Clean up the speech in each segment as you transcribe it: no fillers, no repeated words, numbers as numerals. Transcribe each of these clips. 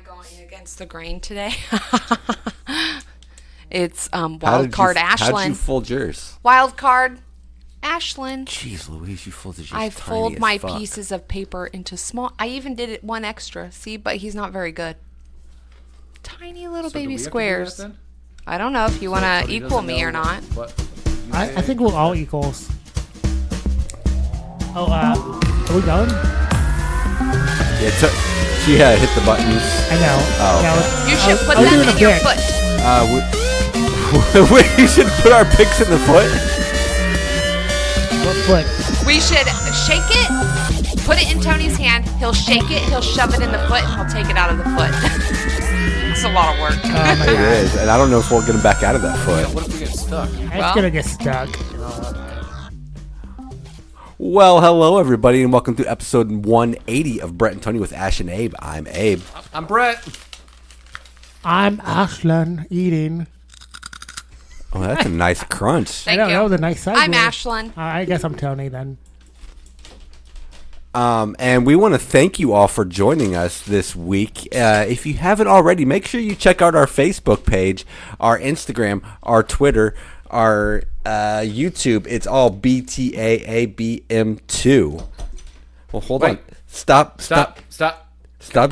I going against the grain today? It's wild card Ashlyn. How did you fold yours? Wild card Ashlyn. Jeez Louise, you folded yours I tiny fold as my fuck. pieces of paper into small. I even did it one extra. See, but he's not very good. Tiny little baby squares. I don't know if you want to equal me or not. I think we're all equals. Oh, are we going? Yeah, she hit the buttons. I know. Oh, yeah, You should put them in your foot. We should put our picks in the foot. What foot? We should shake it, put it in Tony's hand. He'll shake it, he'll shove it in the foot, and he'll take it out of the foot. It's a lot of work. It is, and I don't know if we'll get him back out of that foot. Yeah, what if we get stuck? It's gonna get stuck. Well, hello everybody, and welcome to episode 180 of Brett and Tony with Ash and Abe. I'm Abe. I'm Brett. I'm Ashlyn eating. Oh, that's a nice crunch. Thank I know, you. that was a nice segue. I'm Ashlyn. I guess I'm Tony then. And we want to thank you all for joining us this week. If you haven't already, make sure you check out our Facebook page, our Instagram, our Twitter, our YouTube. It's all BTAABM2. Well, hold on. Stop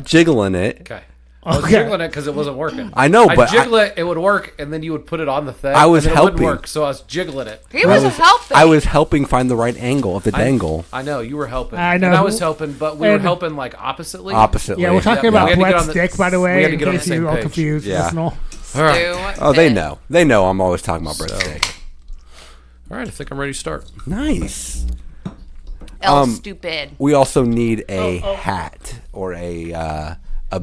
jiggling it. Okay. I was Okay. jiggling it because it wasn't working. I know, but I'd jiggle it, it would work, and then you would put it on the thing. I was and then helping. It wouldn't work, so I was jiggling it. He was helping. I was helping find the right angle of the dangle. I know, you were helping. I know. And I was helping, but we were And- helping, like, oppositely. Oppositely. Yeah, we're talking Yeah, about we had to get Brett's on the- dick, by the we way, had to in get on the case you're same all page. confused. Yeah. Listener. All right. Oh, they know. They know I'm always talking about Brett's dick. All right, I think I'm ready to start. Nice. Stupid. We also need a hat or a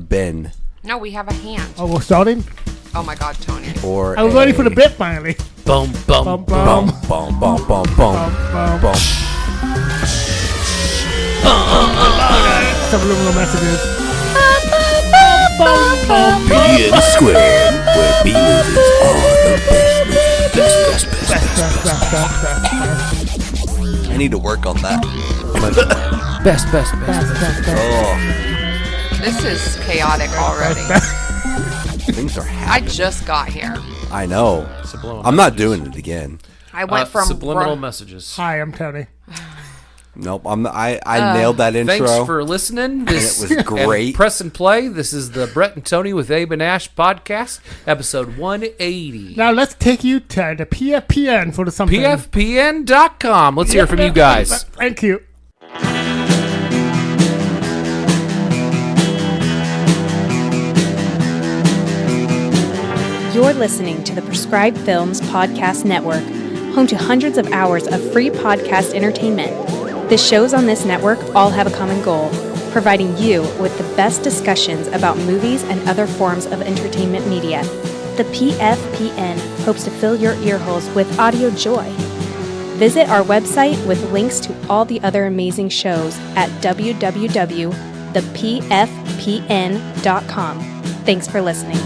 bin No, we have a hand. Oh, we're starting? Oh my God, Tony. or I was ready for the bit finally. Boom, boom, Bum, Bum, bum, bum, bum, bum, bum, bum, bum. Subliminal messages. B and squared, where B movies are the best movies. Best. I need to work on that. Best. Oh, This is chaotic already. things are I happening. just got here. I know. Subliminal I'm not messages. doing it again. I went from subliminal messages. Hi, I'm Tony. Nope. I nailed that intro. Thanks for listening. This was great. And press and play. This is the Brett and Tony with Abe and Ash podcast, episode 180. Now let's take you to the PFPN for the something. PFPN.com. Let's hear from you guys. Thank you. You're listening to the Prescribed Films Podcast Network, home to hundreds of hours of free podcast entertainment. The shows on this network all have a common goal, providing you with the best discussions about movies and other forms of entertainment media. The PFPN hopes to fill your earholes with audio joy. Visit our website with links to all the other amazing shows at www.thepfpn.com. Thanks for listening.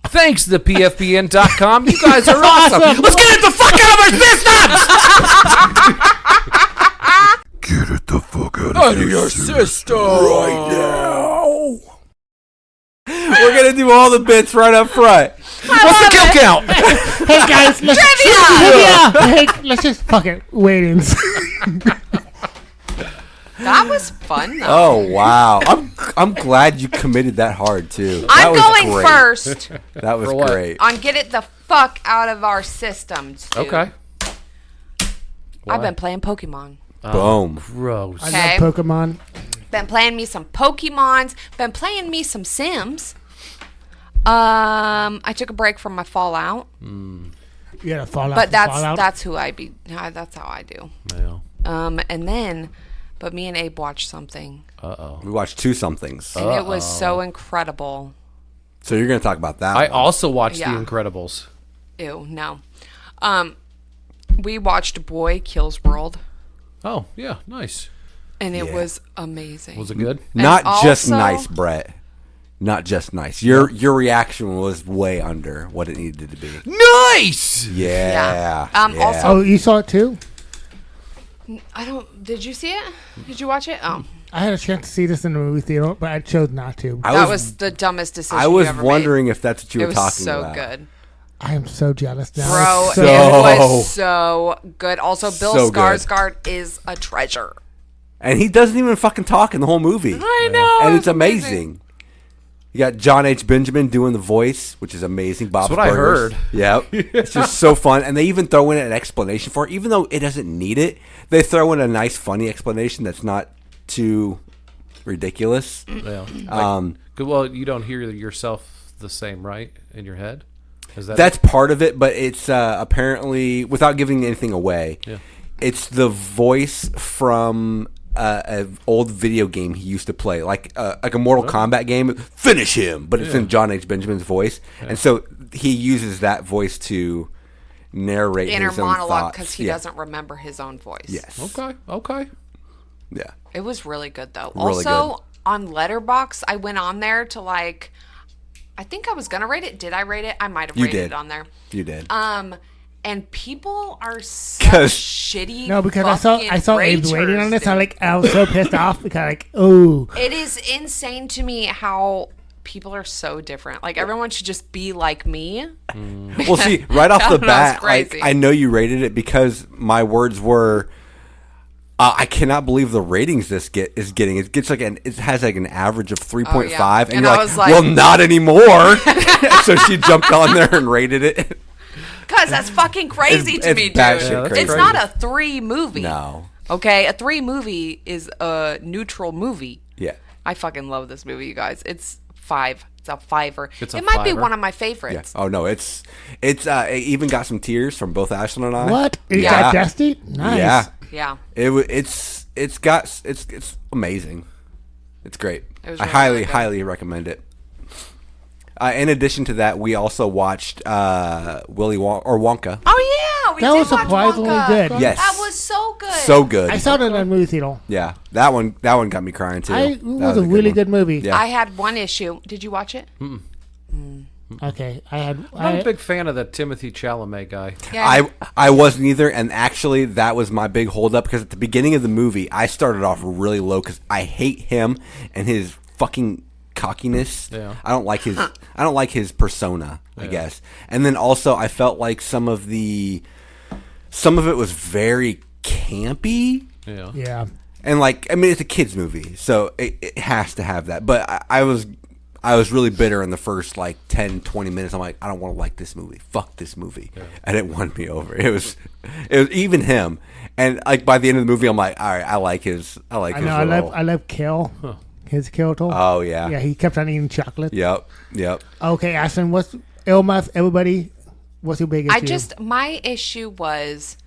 Thanks to the PFPN.com. You guys are awesome. Let's get it the fuck out of our systems! Get it the fuck out of your system right now. We're gonna do all the bits right up front. What's the kill count? Hey guys, let's trivia. Hey, let's just fuck it. Weightings. That was fun, though. Oh wow! I'm glad you committed that hard too. That I'm was going great. first That was For what? great. on get it the fuck out of our systems. Dude. Okay. I've been playing Pokemon. Boom. Gross. Okay. I love Pokemon. Been playing me some Pokemons. Been playing me some Sims. I took a break from my Fallout, Yeah, Fallout. but Fallout. that's who I be. That's how I do. Yeah. And then, but me and Abe watched something, We watched two somethings. and it was so incredible. So you're gonna talk about that. I one. also watched Yeah. The Incredibles. Ew, no. We watched Boy Kills World, Oh, yeah. Nice. and it Yeah. was amazing. Was it good? Not just also- nice, Brett. not just nice. Your reaction was way under what it needed to be. Nice. Yeah. Also, Oh, you saw it too? I don't. Did you see it? Did you watch it? Oh, I had a chance to see this in the movie theater, but I chose not to. that was the dumbest decision. I was you ever wondering made. if that's what you It were was talking so about. good, I am so jealous now. bro. So- It was so good. Also, Bill So good. Skarsgård is a treasure. And he doesn't even fucking talk in the whole movie. I know, And it's amazing. You got John H. Benjamin doing the voice, which is amazing. Bob's That's what I Burgers. heard. Yep. It's just so fun. And they even throw in an explanation for it. Even though it doesn't need it, they throw in a nice, funny explanation that's not too ridiculous. Yeah. Well, you don't hear yourself the same, right, in your head? Is that That's part of it, but it's apparently, without giving anything away, it's the voice from an old video game he used to play, like a Mortal Kombat game. Finish him, but it's in John H. Benjamin's voice, and so he uses that voice to narrate Inner his own monologue thoughts. because he doesn't remember his own voice. Yes. Okay. Yeah. It was really good though. Really Also, on Letterboxd, I went on there to like. I think I was gonna rate it. Did I rate it? I might have You rated did. it on there. You did. And people are such 'Cause- shitty. No, because fucking I saw Abe's rating on this. raters, I was so pissed off because oh, It is insane to me how people are so different. Like everyone should just be like me. Well, see, right off I the don't know, it's bat, like crazy. I know you rated it because my words were, I cannot believe the ratings this is getting. It gets like it has like an average of 3.5, and And you're I like, was like- well, not anymore. So she jumped on there and rated it. Because that's fucking crazy It's- to it's me, dude. batshit Yeah, that's crazy. It's not a 3 movie. No. Okay, a 3 movie is a neutral movie. Yeah. I fucking love this movie, you guys. It's 5. It's a 5-er. It's a It might be 5-er? one of my Yeah. favorites. Oh no, it even got some tears from both Ashlyn and I. what? Is Yeah. that Dusty? Nice. Yeah. Yeah. It's amazing. It's great. It was I really good. highly recommend it. In addition to that, we also watched Wonka. Oh yeah, we That did was watch surprisingly Wonka. good. Yes. That was so good. So good. I saw it in a movie theater. Yeah, that one got me crying too. It That was a really one. good movie. Yeah. I had one issue. Did you watch it? Okay, I'm not a big fan of the Timothy Chalamet guy. Yeah. I wasn't either, and actually that was my big holdup because at the beginning of the movie I started off really low because I hate him and his fucking cockiness. Yeah. I don't like his persona, I guess. And then also I felt like some of it was very campy. Yeah. Yeah. And like, I mean, it's a kids movie, so it has to have that. But I was really bitter in the first like 10, 20 minutes. I'm like, I don't want to like this movie. Fuck this movie. And it won me over. It was even him. And like by the end of the movie, I'm like, all right, I like his I know. little. I love Kel. His Kel tool. Oh yeah. Yeah, he kept on eating chocolate. Yep. Okay, Ashton, what's Ilmuth? Everybody, what's your biggest issue? My issue was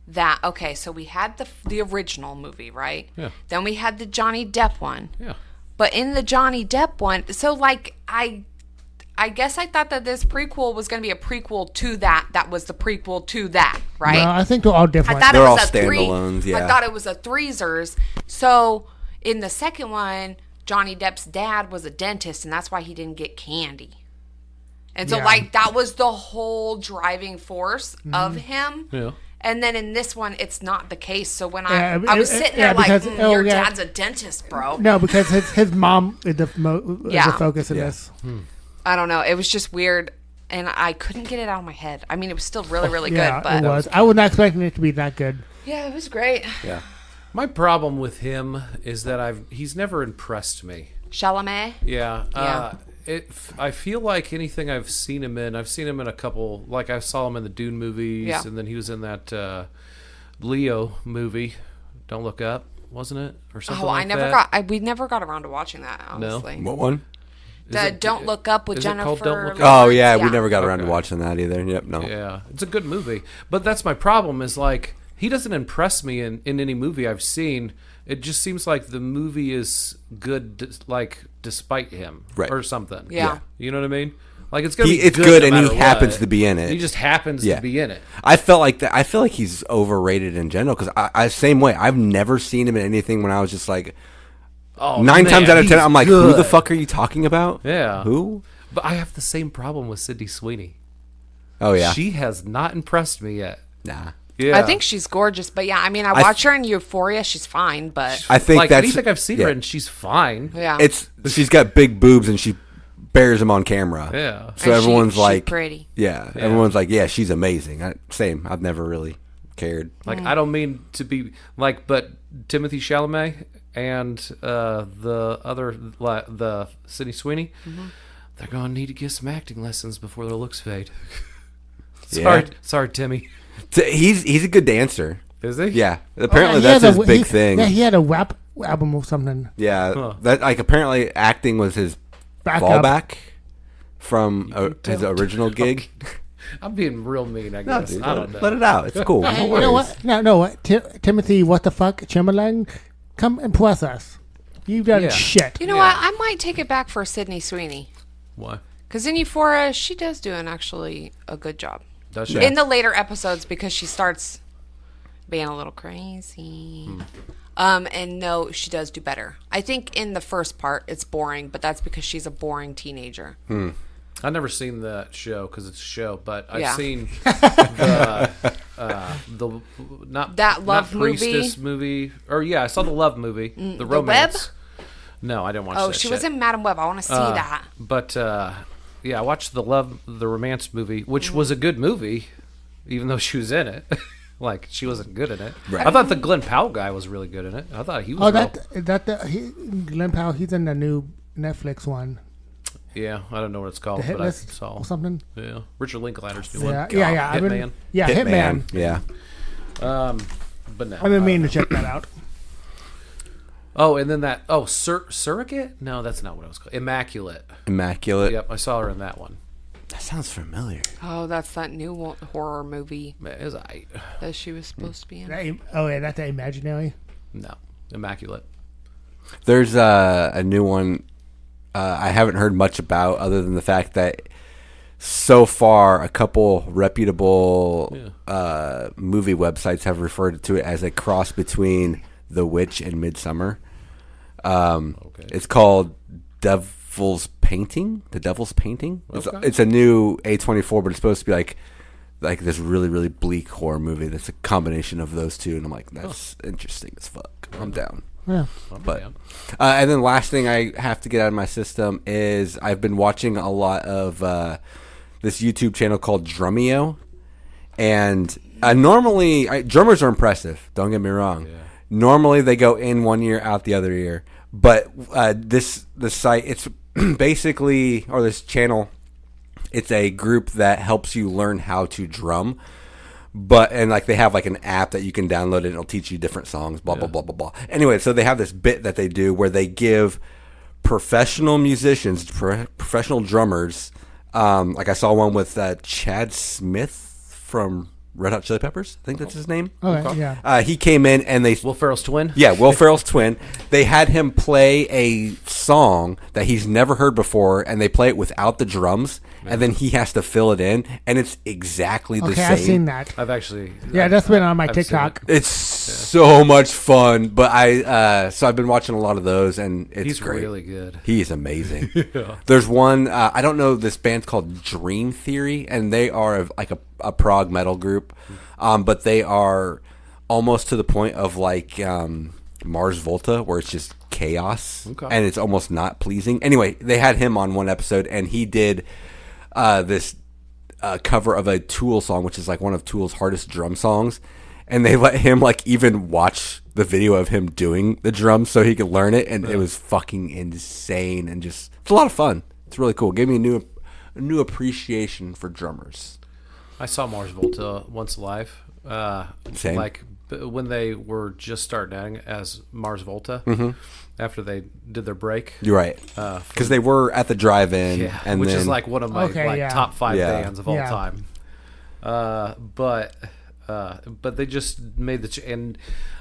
that okay, so we had the original movie, right? Yeah. Then we had the Johnny Depp one. Yeah. But in the Johnny Depp one, so like I guess I thought that this prequel was going to be a prequel to that. That was the prequel to that, right? No, I think they're all different. I thought They're it all was a standalones, yeah. I thought it was a threesers. So in the second one, Johnny Depp's dad was a dentist, and that's why he didn't get candy. And so, Yeah. like, that was the whole driving force of him. Yeah. And then in this one, it's not the case. So when Yeah, I was sitting there yeah, like, because- oh, your yeah. dad's a dentist, bro. No, because his mom is the Yeah. focus in Yeah. this. I don't know. It was just weird. And I couldn't get it out of my head. I mean, it was still really, really Yeah, good. But it was. I was not expecting it to be that good. yeah, it was great. Yeah. My problem with him is that he's never impressed me. Chalamet. Yeah. Yeah. I feel like anything I've seen him in a couple, like I saw him in the Dune movies, Yeah. and then he was in that Leo movie, Don't Look Up, wasn't it? Or something Oh, like I never that. we never got around to watching that, honestly. What one? The Don't Look Up with is it called Jennifer. Don't Look Up? Oh Lawrence. yeah, we never got around to Okay. watching that either. Yep. No. Yeah, it's a good movie. But that's my problem is like he doesn't impress me in any movie I've seen. It just seems like the movie is good like despite him Right. or something. Yeah. You know what I mean? Like it's going to be It's good, good no and he matter happens what. to be in it. He just happens Yeah. to be in it. I felt like that. I feel like he's overrated in general because I same way. I've never seen him in anything when I was just like, Oh, 9 man, times out of 10, he's I'm like, good. who the fuck are you talking about? Yeah. Who? But I have the same problem with Sydney Sweeney. Oh, yeah. She has not impressed me yet. Nah. Yeah. I think she's gorgeous, but yeah, I mean, I watch her in Euphoria. She's fine, but I think like that's... anything I've seen her in, she's fine. yeah, She's got big boobs and she bears them on camera. Yeah. So And everyone's she's like... pretty. Yeah. Everyone's like, yeah, she's amazing. Same. I've never really cared. Like I don't mean to be like, but Timothy Chalamet and the Sydney Sweeney, they're gonna need to get some acting lessons before their looks fade. Sorry, Timmy. He's a good dancer. Is he? Yeah. Apparently that's his big thing. Yeah, he had a rap album or something. Yeah. That like apparently acting was his fallback from his original gig. I'm being real mean, I guess. Dude, I don't know. let it out. It's cool. Hey, No you know worries. what? No. Timothy, what the fuck? Chamberlain, come impress us. You've done Yeah. shit. You know what? I might take it back for Sydney Sweeney. Why? Because in Euphoria, she does do actually a good job. Does she? In the later episodes, because she starts being a little crazy. And no, she does do better. I think in the first part, it's boring, but that's because she's a boring teenager. I've never seen that show because it's a show, but I've Yeah. seen the not That Love not movie? Priestess movie, or yeah, I saw the Love movie, the The romance. No, I didn't watch. Oh, that she shit. was in Madam Web. I want to see that. But yeah, I watched the romance movie, which was a good movie, even though she was in it. Like she wasn't good in it. Right. I thought the Glenn Powell guy was really good in it. I thought he was. Glenn Powell, he's in the new Netflix one. Yeah, I don't know what it's called, The Hit but I List saw or something. Yeah, Richard Linklater's new Yeah, one. yeah. Hitman. Hitman. Yeah. But no. I've been meaning to check that out. Oh, and then that. Oh, Surrogate? No, that's not what it was called. Immaculate. Immaculate. Yep, I saw her in that one. That sounds familiar. Oh, that's that new horror movie Man, it was aight. that she was supposed to be in. Oh, yeah, that's the Imaginary. No, Immaculate. There's a new one I haven't heard much about other than the fact that so far a couple reputable movie websites have referred to it as a cross between The Witch and Midsummer. It's called Devil's Painting. The Devil's Painting. Okay. It's a new A24, but it's supposed to be like this really, really bleak horror movie that's a combination of those two. And I'm like, that's interesting as fuck. I'm down. Yeah. But and then last thing I have to get out of my system is I've been watching a lot of this YouTube channel called Drumeo, and normally drummers are impressive. Don't get me wrong. Yeah. Normally they go in one ear, out the other ear, but the site, it's basically, or this channel, it's a group that helps you learn how to drum. And like they have like an app that you can download and it'll teach you different songs, blah, blah, blah, blah, blah. Anyway, so they have this bit that they do where they give professional musicians, professional drummers, like I saw one with Chad Smith from Red Hot Chili Peppers. I think that's his name. Okay, yeah. He came in and they... Will Ferrell's twin? Yeah, Will Ferrell's twin. They had him play a song that he's never heard before, and they play it without the drums, and then he has to fill it in, and it's exactly the Okay, same. I've seen that. I've actually. Yeah, that's been on my I've seen TikTok. it. It's so much fun, but so I've been watching a lot of those, and it's He's great. really good. He's amazing. There's one, I don't know, this band's called Dream Theory, and they are like a prog metal group, but they are almost to the point of like Mars Volta, where it's just chaos, and it's almost not pleasing. Anyway, they had him on one episode, and he did this cover of a Tool song, which is like one of Tool's hardest drum songs, and they let him like even watch the video of him doing the drums so he could learn it, and it was fucking insane, and just it's a lot of fun. It's really cool. Gave me a new appreciation for drummers. I saw Mars Volta once live. Same. Like when they were just starting out as Mars Volta, after they did their break. You're right, because they were at the drive-in, Yeah, and which then, is like one of my top 5 bands of all time. But they just made and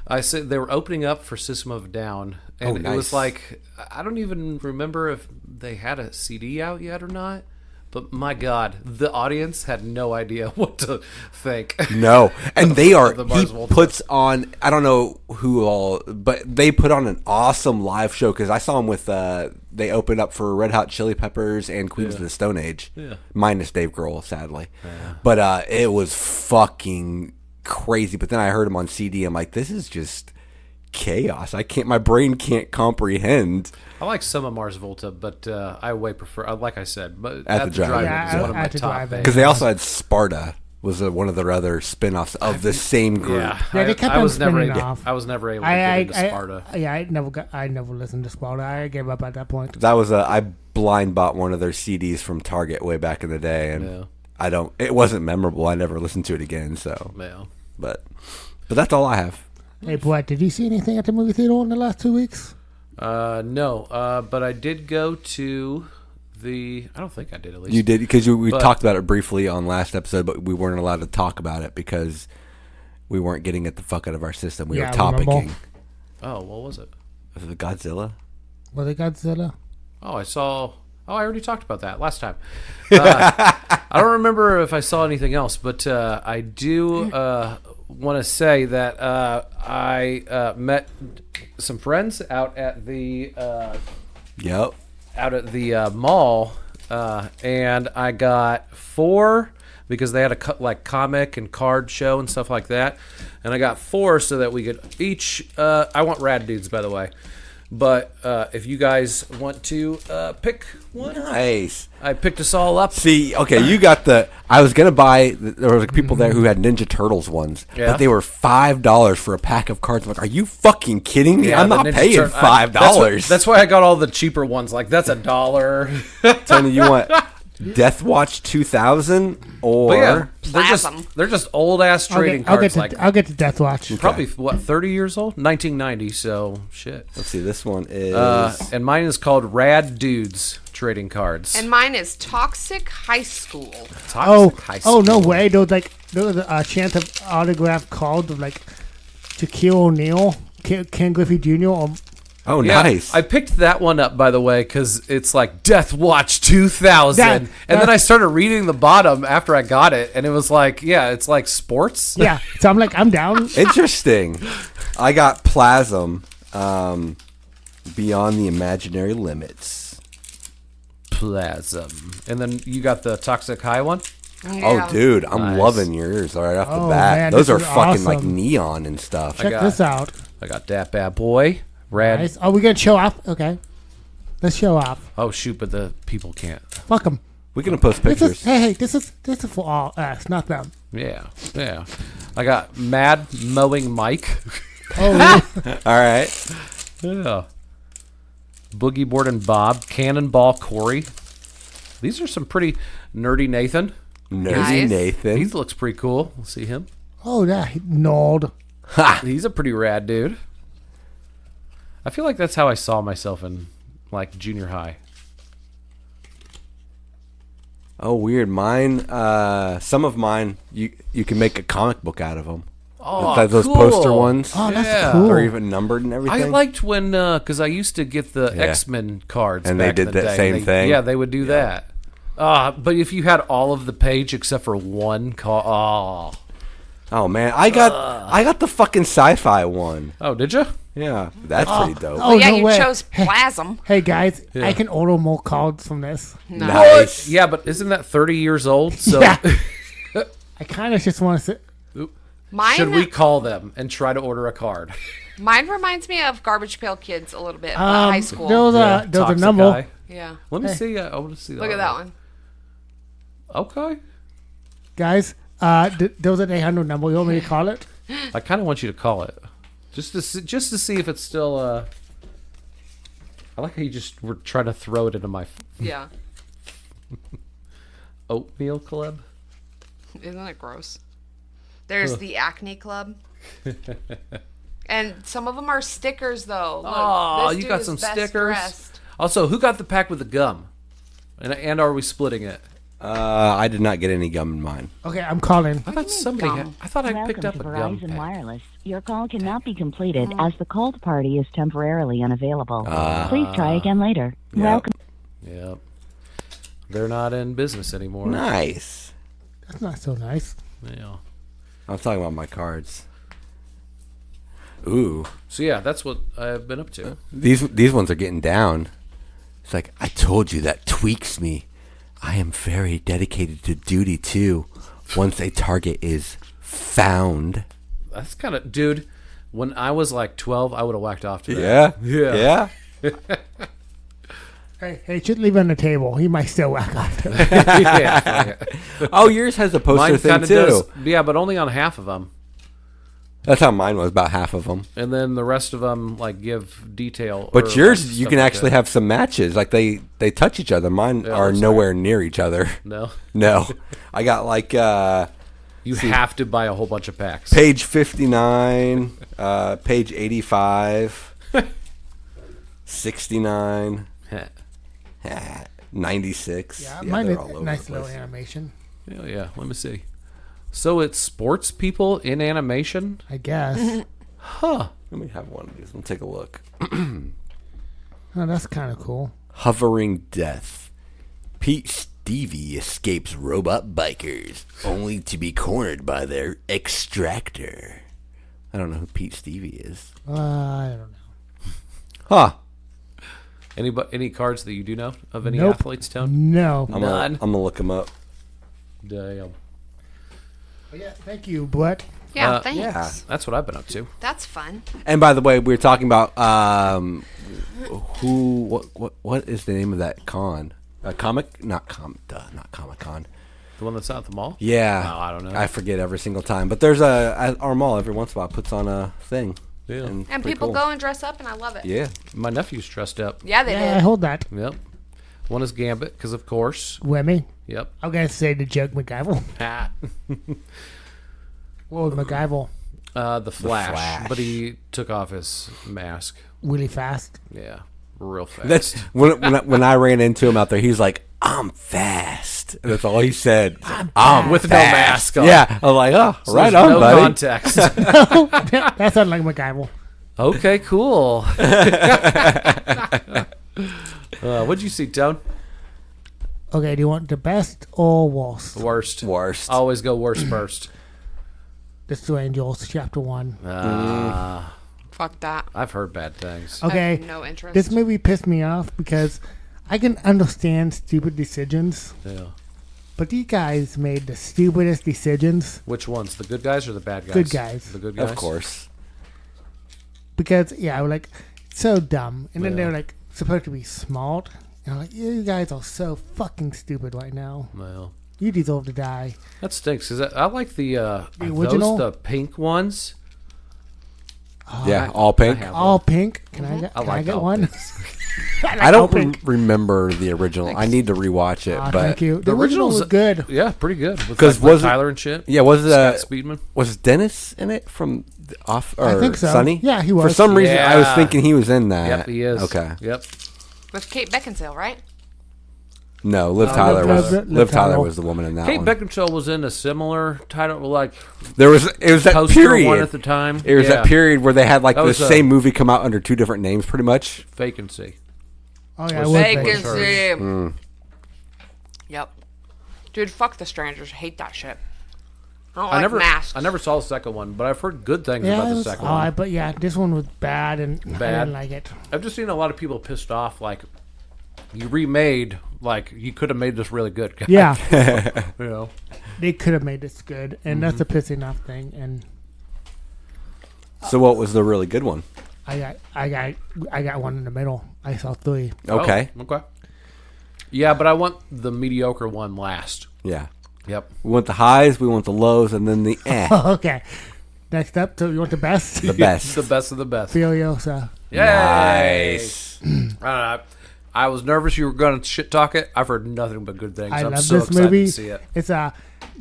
I said they were opening up for System of a Down, and it was like I don't even remember if they had a CD out yet or not. But my God, the audience had no idea what to think. No, and they are. The He Mars Volta. puts on. I don't know who all, but they put on an awesome live show because I saw him with. They opened up for Red Hot Chili Peppers and Queens of the Stone Age, minus Dave Grohl, sadly. But it was fucking crazy. But then I heard him on CD. I'm like, this is just chaos. My brain can't comprehend. I like some of Mars Volta, but I way prefer, like I said, but At the drive-in. Drive-In is one of my at the top drive-in. bands. Because they also had Sparta, was one of their other spin-offs of the same group. Yeah, they kept I on was never spinning able, off. I was never able to get into Sparta. I never listened to Sparta. I gave up at that point. That was I blind bought one of their CDs from Target way back in the day, and it wasn't memorable. I never listened to it again. So, Yeah. but that's all I have. Hey, Brett, did you see anything at the movie theater in the last 2 weeks? No, but I did go to I don't think I did, at least. You did because we But- talked about it briefly on last episode, but we weren't allowed to talk about it because we weren't getting it the fuck out of our system. We were topicking. remember. Oh, what was it? Was it Godzilla? Was it Godzilla? Oh, I already talked about that last time. I don't remember if I saw anything else, but I do want to say that I met some friends out at the Yep. mall, and I got 4 because they had a comic and card show and stuff like that, and I got 4 so that we could each. I want rad dudes, by the way. But if you guys want to pick one, Nice. I picked us all up. See, okay, you got I was gonna buy. There were people there who had Ninja Turtles ones, Yeah. but they were $5 for a pack of cards. I'm like, are you fucking kidding me? Yeah, I'm the not Ninja paying Turtle- $5. That's why I got all the cheaper ones. Like that's $1. Tony, you want Death Watch 2000 or But yeah, Plasm. they're just old ass trading cards. I'll get the Death Watch. Probably what 30 years old, 1990. So shit. let's see, this one is And mine is called Rad Dudes Trading Cards. And mine is Toxic High School. Toxic High Oh no School. way! There was a chance of autograph called like Shaquille O'Neal, Ken Griffey Jr. Or oh Yeah, nice. I picked that one up, by the way, because it's like Death Watch 2000. And then I started reading the bottom after I got it, and it was like, yeah, it's like sports. yeah. So I'm like, I'm down. Interesting. I got Plasm, Beyond the Imaginary Limits. Plasm. And then you got the Toxic High one? Oh, dude, I'm Nice. loving yours right off the Oh, bat. man, Those this are is fucking like awesome. neon and stuff. Check got- this out. I got that bad boy. Rad. Nice. Oh, we gonna show off? Okay, let's show off. Oh, shoot, but the people can't. Fuck them. We can post This pictures. is hey, this is for all us, not them. Yeah, yeah. I got Mad Mowing Mike. Oh, All right. Yeah. Boogie Board and Bob. Cannonball Corey. These are some pretty nerdy Nathan. Nerdy Nice. Nathan. He looks pretty cool. We'll see him. oh, yeah, Nord. He's a pretty rad dude. I feel like that's how I saw myself in like junior high. Oh, weird. Mine, some of mine, you can make a comic book out of them. Oh, Those cool. poster ones. Oh, that's Yeah. cool. They're even numbered and everything. I liked when, because I used to get the Yeah. X-Men cards, And they back in did the that day. same thing? Yeah, they would do that. But if you had all of the page except for one card, Oh man, I got the fucking sci-fi one. oh, did you? Yeah, that's pretty dope. Oh, Oh, yeah, no you way. chose Plasm. Hey guys, I can order more cards from this. No. Nice. Yeah, but isn't that 30 years old? So Yeah. I kind of just want to say, Mine, should we call them and try to order a card? mine reminds me of Garbage Pail Kids a little bit, but high school. there was a Toxic number. Guy. Yeah. Let me see. I want to see that. Look at that one. Okay. Guys, there was an 800 number. You want me to call it? I kind of want you to call it, just to see if it's still. I like how you just were trying to throw it into my Yeah. oatmeal club. Isn't it gross? There's the Acne Club. And some of them are stickers, though. Look, Oh, this you dude got is some best stickers. dressed. Also, who got the pack with the gum? And are we splitting it? I did not get any gum in mine. Okay, I'm calling. I thought somebody. gum? I thought I Welcome picked up to a gum Verizon pack. Wireless. Your call cannot be completed as the called party is temporarily unavailable. Please try again later. Welcome. Yep. They're not in business anymore. Nice. That's not so nice. Yeah. I'm talking about my cards. Ooh. So yeah, that's what I've been up to. These ones are getting down. It's like, I told you that tweaks me. I am very dedicated to duty too. Once a target is found. That's kind of, dude. When I was like 12, I would have whacked off to that. Yeah. Hey, should leave it on the table. He might still whack off. Yeah. Oh, yours has a poster Mine thing kind of too. does. Yeah, but only on half of them. That's how mine was, about half of them. And then the rest of them like give detail. But or, yours, like, you stuff can like actually that. have some matches. Like they touch each other. Mine Yeah, are looks nowhere near each other. No. No. I got like You have to buy a whole bunch of packs. page 59, page 85, 69, 96. Yeah, Yeah, mine they're is all a over nice the little place. animation, Yeah. Let me see. So it's sports people in animation? I guess. Huh. Let me have one of these. Let me take a look. Oh, that's kind of cool. Hovering Death. Pete Stevie escapes robot bikers, only to be cornered by their extractor. I don't know who Pete Stevie is. I don't know. Huh. Any cards that you do know of any Nope. athletes, Tone? No. I'm None. gonna look him up. Damn. But yeah, thank you, Brett. Yeah, Uh, thanks. yeah. That's what I've been up to. That's fun. And by the way, we were talking about what is the name of that con? Not Comic Con. The one that's out at the mall? Yeah. Oh, I don't know. I forget every single time. But there's at our mall every once in a while puts on a thing. Yeah. And pretty people cool. go and dress up, and I love it. Yeah. My nephew's dressed up. Yeah, they Yeah, I did. hold that. Yep. One is Gambit, because of course. Wemmy. Yep. I'm going to say the joke MacGyver. Ah. What was MacGyver? The Flash. Flash. But he took off his mask. Really fast. Yeah. Real fast. That's when I ran into him out there, he's like, "I'm fast." And that's all he said. I'm With no fast. mask on. Yeah. I'm like, oh, So right there's on, no buddy. context. That sounded like MacGyver. Okay, cool. What'd you see, Tone? Okay, do you want the best or worst? Worst. Worst. Always go worst first. The Strangers, Chapter 1. Fuck that. I've heard bad things. I Okay, have no interest. this movie pissed me off because I can understand stupid decisions, Yeah. but these guys made the stupidest decisions Which ones? The good guys or the bad guys? Good guys. The good guys? Of course. because, yeah, like, so dumb. And then Yeah. they're, like, supposed to be smart. And I'm like, you guys are so fucking stupid right now. Well, You deserve to die. that stinks. Cause I like the original? the pink ones. Yeah, all pink. I have All pink. Can I get, I can I like get all one? I don't all pink. remember the original. I need to rewatch it. Aw, but thank you. The The original was original's- good. Yeah, pretty good. With 'Cause like was it- Tyler and shit. Yeah, was Scott Speedman. was Dennis in it from the Off or I think so. Sunny? Yeah, he For was. some reason, I was Yeah. thinking he was in that. Yep, he is. Okay. Yep. With Kate Beckinsale, right? No, Liv Tyler Liv- was Liv Liv Tyler Tyler. was the woman in that Kate one. Beckinsale was in a similar title, like It was that poster period. one at the time. It was Yeah. that period where they had like That the was, same movie come out under two different names, pretty much. Vacancy. Oh, yeah, it Was was fake. big. Vacancy. Yep. Dude, fuck the strangers. I hate that shit. I don't like masks. I never saw the second one, but I've heard good things Yeah, about it the was second alright, one. but yeah, this one was bad, and I Bad. didn't like it. I've just seen a lot of people pissed off. Like, you remade, like you could have made this really good. Yeah, You know. they could have made this good, and that's a pissing off thing. And So what was the really good one? I got one in the middle. I saw 3. Okay. Oh, okay. Yeah, but I want the mediocre one last. Yeah. Yep. We want the highs, we want the lows, and then the Okay, next up, so you want the best? the best. The best of the best. Furiosa. Yay! Nice. I was nervous you were going to shit talk it. I've heard nothing but good things. I I'm love so this excited movie. to see it. It's there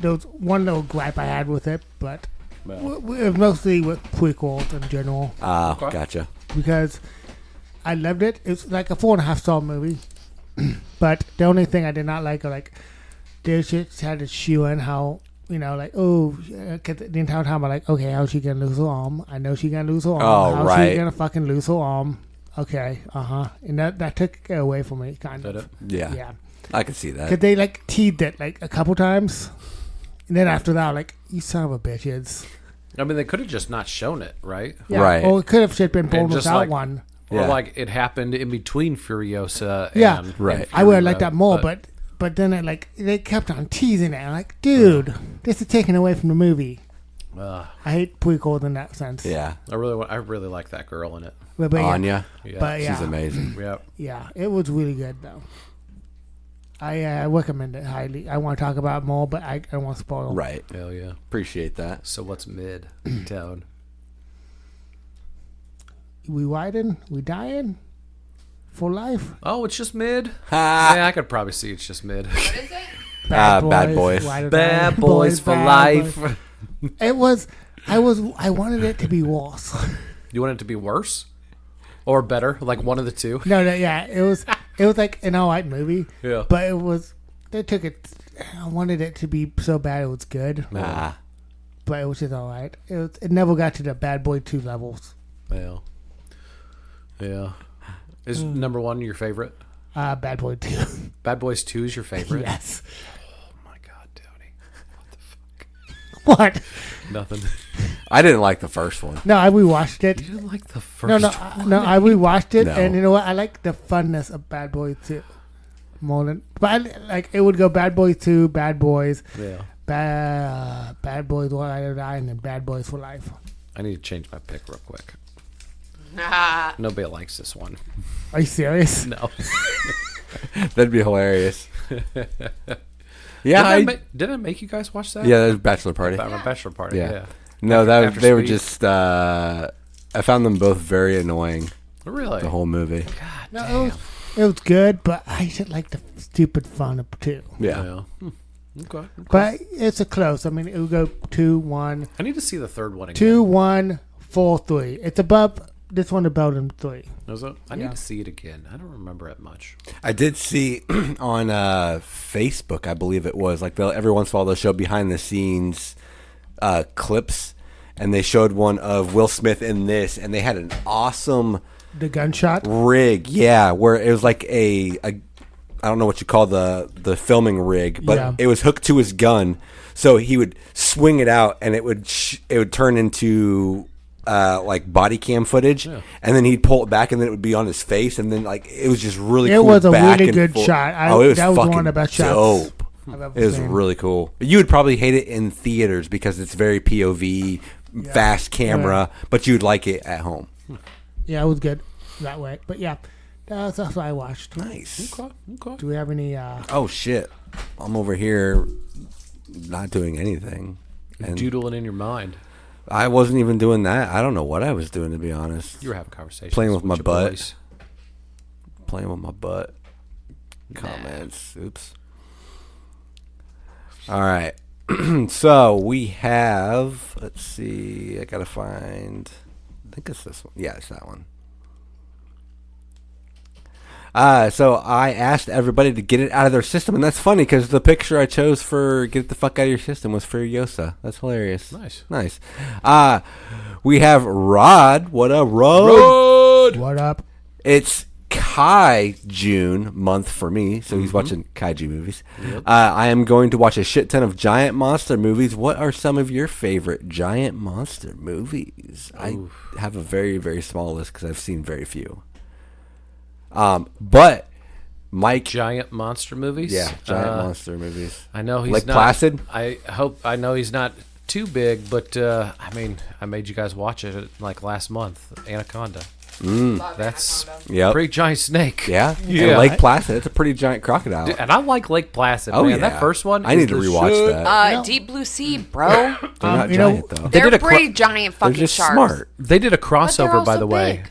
was one little gripe I had with it, but Well. it was mostly with prequels in general Oh, Okay. gotcha. because I loved it. It's like a 4.5 star movie, but the only thing I did not like are like they just had to shoe in how. You know, like, cause the entire time I'm like, okay, how's she gonna lose her arm? I know she gonna lose her arm. Oh, how's right. she gonna fucking lose her arm? Okay, and that took it away from me, kind Did of. it? Yeah. Yeah. I can see that. Because they like teased it like a couple times, and then after that, like you son of a bitches. I mean, they could have just not shown it, right? Yeah. Right. Or it could have just been born just without like- one. Or Yeah. like it happened in between Furiosa Yeah. and Right. and I would have Fury liked that Road, more, but then it, like they kept on teasing it. I'm like, dude, this is taken away from the movie. I hate prequels in that sense. Yeah. I really like that girl in it. But yeah, Anya. Yeah. But yeah, She's amazing. Yeah. yeah, it was really good though. I recommend it highly. I want to talk about it more, but I don't want to spoil. Right. Hell yeah. Appreciate that. So what's mid town? We riding? We dying? For life? Oh, it's just mid. Ha! Yeah, I could probably see it's just mid. Bad Boys. Ride or Bad Die. boys for Bad life. Boys. It was. I wanted it to be worse. You want it to be worse or better? Like one of the two. No, yeah, it was. It was like an alright movie. Yeah. But it was. They took it. I wanted it to be so bad it was good, Nah. but it was just alright. It never got to the Bad Boy 2 levels. Yeah. Yeah. Is number one your favorite? Bad Boy 2. Bad Boys 2 is your favorite? Yes. Oh my God, Tony. What? Nothing. I didn't like the first one. No, I rewatched it. You didn't like the first No, I rewatched it, No. and you know what? I like the funness of Bad Boys 2 more than. But like it would go Bad Boys 2, Bad Boys, Yeah. Bad Boys Ride or Die, and then Bad Boys for Life. I need to change my pick real quick. Ah. Nobody likes this one. Are you serious? No. That'd be hilarious. Yeah, Did I make you guys watch that? yeah, that was Bachelor Party. About my bachelor party. Yeah. Yeah. No, After they were Speed. just. I found them both very annoying. Really? The whole movie. No, it was good, but I just like the stupid fun of 2. Yeah. Yeah. Okay. But it's a close. I mean, it would go 2, 1, I need to see the third one again. 2, 1, 4, 3. It's above this one, above them 3. Is it? I Yeah. need to see it again. I don't remember it much. I did see on Facebook, I believe it was, like every once in a while they'll show behind the scenes clips, and they showed one of Will Smith in this, and they had an awesome The gunshot. rig, yeah, where it was like a I don't know what you call the filming rig, but Yeah. it was hooked to his gun, so he would swing it out, and it would turn into like body cam footage, and then he'd pull it back, and then it would be on his face, and then like it was just really. It cool was a back really and good forth. shot. It was that was fucking one of the best shots dope. I've ever It was seen. really cool. You would probably hate it in theaters because it's very POV, fast camera, but you'd like it at home. Yeah, it was good that way. But yeah, that's what I watched. Nice. Okay. Do we have any? Oh shit! I'm over here not doing anything. And Doodling in your mind. I wasn't even doing that. I don't know what I was doing, to be honest. You were having conversations. Playing with my your butt. boys. Playing with my butt. Comments. Oops. All right. So we have. Let's see. I gotta find. I think it's this one. Yeah, it's that one. So I asked everybody to get it out of their system, and that's funny because the picture I chose for "Get the Fuck Out of Your System" was Furiosa. That's hilarious. Nice. We have Rod. What up, Rod? What up? It's Kai June month for me, so he's watching kaiju movies. I am going to watch a shit ton of giant monster movies. What are some of your favorite giant monster movies? I have a very, very small list because I've seen very few. But Mike, Giant monster movies? yeah, giant monster movies. I know he's Lake not. Placid? I know he's not too big, but I mean, I made you guys watch it like last month. Anaconda. That's Yep. pretty giant snake. Yeah, Yeah. And Lake Placid. It's a pretty giant crocodile. And I like Lake Placid. Oh, man. yeah. That first one. I is need to the rewatch shit. that. Deep Blue Sea, bro. They're not you know, giant though. They They're did a pretty giant They're fucking just sharks. smart. They did a But they're crossover, by also the way. big.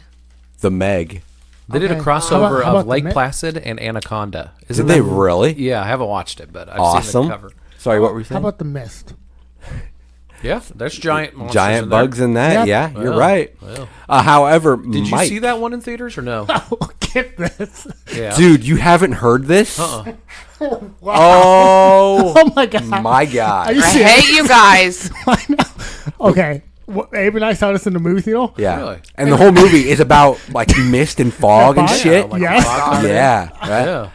The Meg. They did a Okay. crossover How about of the Lake Met? Placid and Anaconda. Did they really? Yeah, I haven't watched it, but I've seen Awesome. the cover. Sorry, what were you How saying? about the mist? Yeah, there's giant monsters Giant in there. bugs in that? Yeah. Yeah, you're Well, right. well. However, Did you Mike, see that one in theaters or no? Get this. Yeah. dude, you haven't heard this? Uh-uh. Oh, Oh my god. my Are God. you I serious? hate you guys. I know. Okay. Abe and I saw this in the movie theater. Yeah. Really? And the whole movie is about like mist and fog and Fog? shit. Like Yes. fog on it. Yeah. Right? Yeah.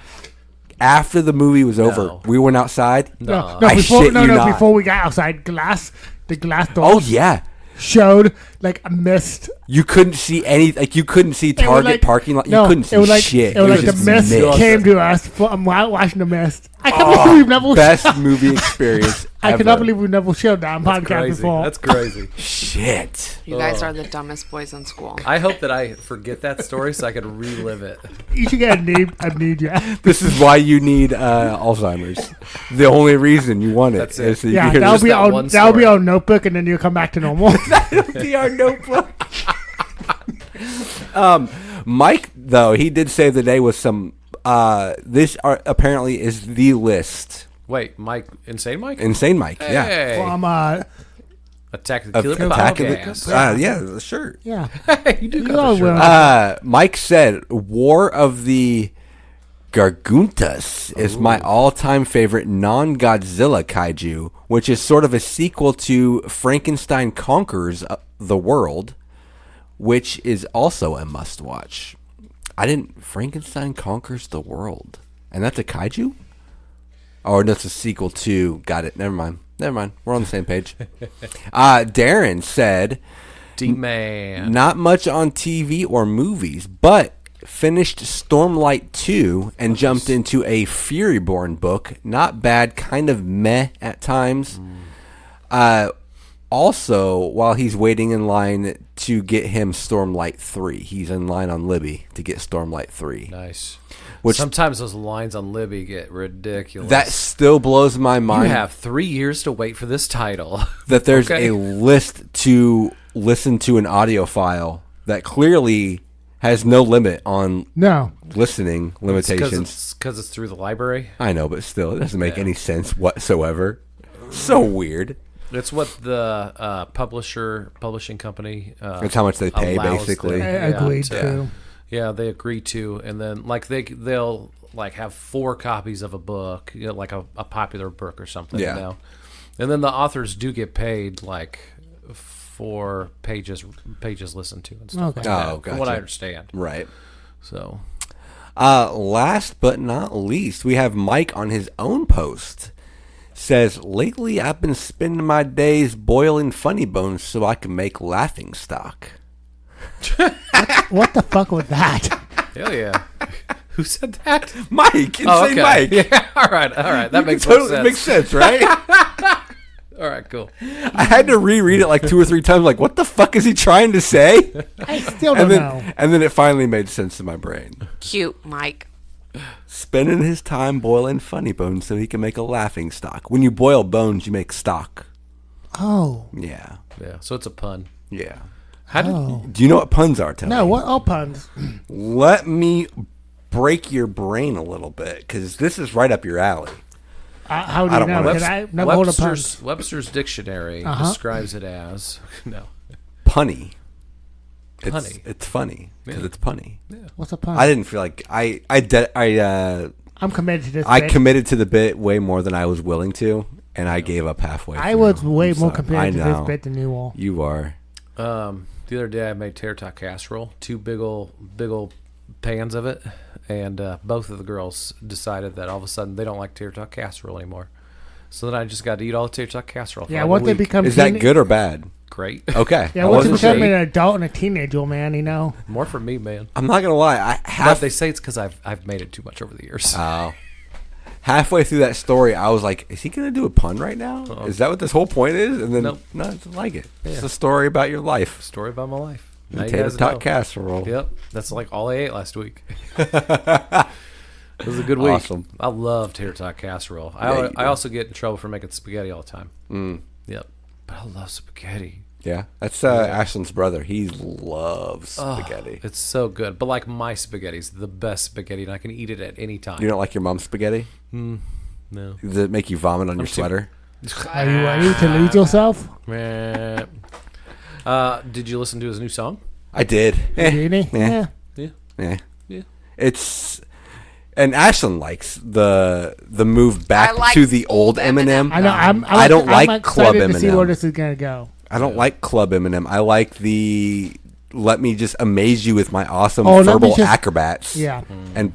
after the movie was over, No. we went outside. No. I shit you not. Before we got outside, the glass door Oh yeah, showed like a mist. you couldn't see any. Like you couldn't see It was Target like- parking lot. You no, couldn't see it was like, shit. It was like the just mist came to us from watching the mist. I can't believe we've never. Best movie experience. I ever. cannot believe we've never showed that on podcast Crazy. before. That's crazy. Shit. You guys are the dumbest boys in school. I hope that I forget that story so I could relive it. You should get amnesia. This is why you need Alzheimer's. The only reason you want it That's it. is that Yeah, you can that'll just be that on one that'll be story. on notebook, and then you'll come back to normal. be our notebook. Mike, though, he did save the day with some. Apparently is the list. Wait, Mike, Insane Mike? Insane Mike. Yeah. Hey. From Attack of the Killer Attack of Podcast. the. Yeah, sure. yeah, You do You got are the shirt. well- Mike said War of the Garguntas is my all-time favorite non-Godzilla kaiju, which is sort of a sequel to Frankenstein Conquers the World, which is also a must-watch. Frankenstein Conquers the World, and that's a kaiju? Oh, that's a sequel to. Got it. Never mind. We're on the same page. Darren said, D-Man. not much on TV or movies, but finished Stormlight 2 and jumped into a Furyborn book. Not bad, kind of meh at times. Also, while he's waiting in line to get him Stormlight 3, he's in line on Libby to get Stormlight 3. Nice. Which- Sometimes those lines on Libby get ridiculous. That still blows my you mind. have 3 years to wait for this title. That there's Okay. a list to listen to an audio file that clearly has no limit on no. listening limitations. Because it's through the library. I know, but still, it doesn't make any sense whatsoever. So weird. It's what the publishing company. It's how much they pay, allows basically. them- Agreed to- to. Yeah, they agree to, and then like they'll like have 4 copies of a book, like a popular book or something. Yeah. And then the authors do get paid like for pages listened to and stuff Okay. like that. Oh, From what I gotcha. understand. Right. So Last but not least, we have Mike on his own post. Says, lately I've been spending my days boiling funny bones so I can make laughing stock. What the fuck was that? hell yeah. Who said that? Mike, Insane Oh, okay. Mike. Yeah. All right. That makes Totally sense. makes sense, right? All right. Cool. I had to reread it like 2 or 3 times. Like, what the fuck is he trying to say? I still don't know. And then it finally made sense to my brain. Cute, Mike. Spending his time boiling funny bones so he can make a laughing stock. When you boil bones, you make stock. Oh. Yeah. Yeah. So it's a pun. Yeah. How did? Oh. Do you know what puns are, Tony? No, what all puns? Let me break your brain a little bit, because this is right up your alley. How do I you don't know? wanna- Because I never heard of puns. Webster's dictionary Uh-huh. describes it as no. Punny. Punny. It's funny, because Yeah. it's punny. What's a pun? I didn't feel like I I'm committed to this. I bit. committed to the bit way more than I was willing to, and I gave up halfway. I through. was way I'm more sorry. committed to I this know. bit than you all. You are. The other day I made tater tot casserole, 2 big ol' pans of it, and both of the girls decided that all of a sudden they don't like tater tot casserole anymore. So then I just got to eat all the tater tot casserole. For Yeah, like a once they week. become Is that teen- good or bad? Great. Okay. Yeah, I once you wasn't become sure. an adult and a teenager, man, you know. More for me, man. I'm not gonna lie. But they say it's because I've made it too much over the years. Halfway through that story, I was like, "Is he gonna do a pun right now? Is that what this whole point is?" And then, Nope. no, I didn't like it. It's a story about your life. Story about my life. Now you Tater guys tot know. casserole. Yep, that's like all I ate last week. It was a good week. Awesome. I love tater tot casserole. Yeah, you I do. also get in trouble for making spaghetti all the time. Yep, but I love spaghetti. Yeah, that's Ashland's brother. He loves spaghetti. It's so good. But like my spaghetti's the best spaghetti, and I can eat it at any time. You don't like your mom's spaghetti? No. Does it make you vomit on your too- sweater? Are you ready to lose yourself? Meh. Did you listen to his new song? I did. Really? Yeah. Yeah. Yeah. Yeah. It's and Ashland likes the move back I like to the old old Eminem. I know. I don't like I'm Club excited to see Eminem. where this is gonna go. I don't like Club Eminem. I like the let me just amaze you with my awesome Oh, let me verbal just- acrobats. Yeah. And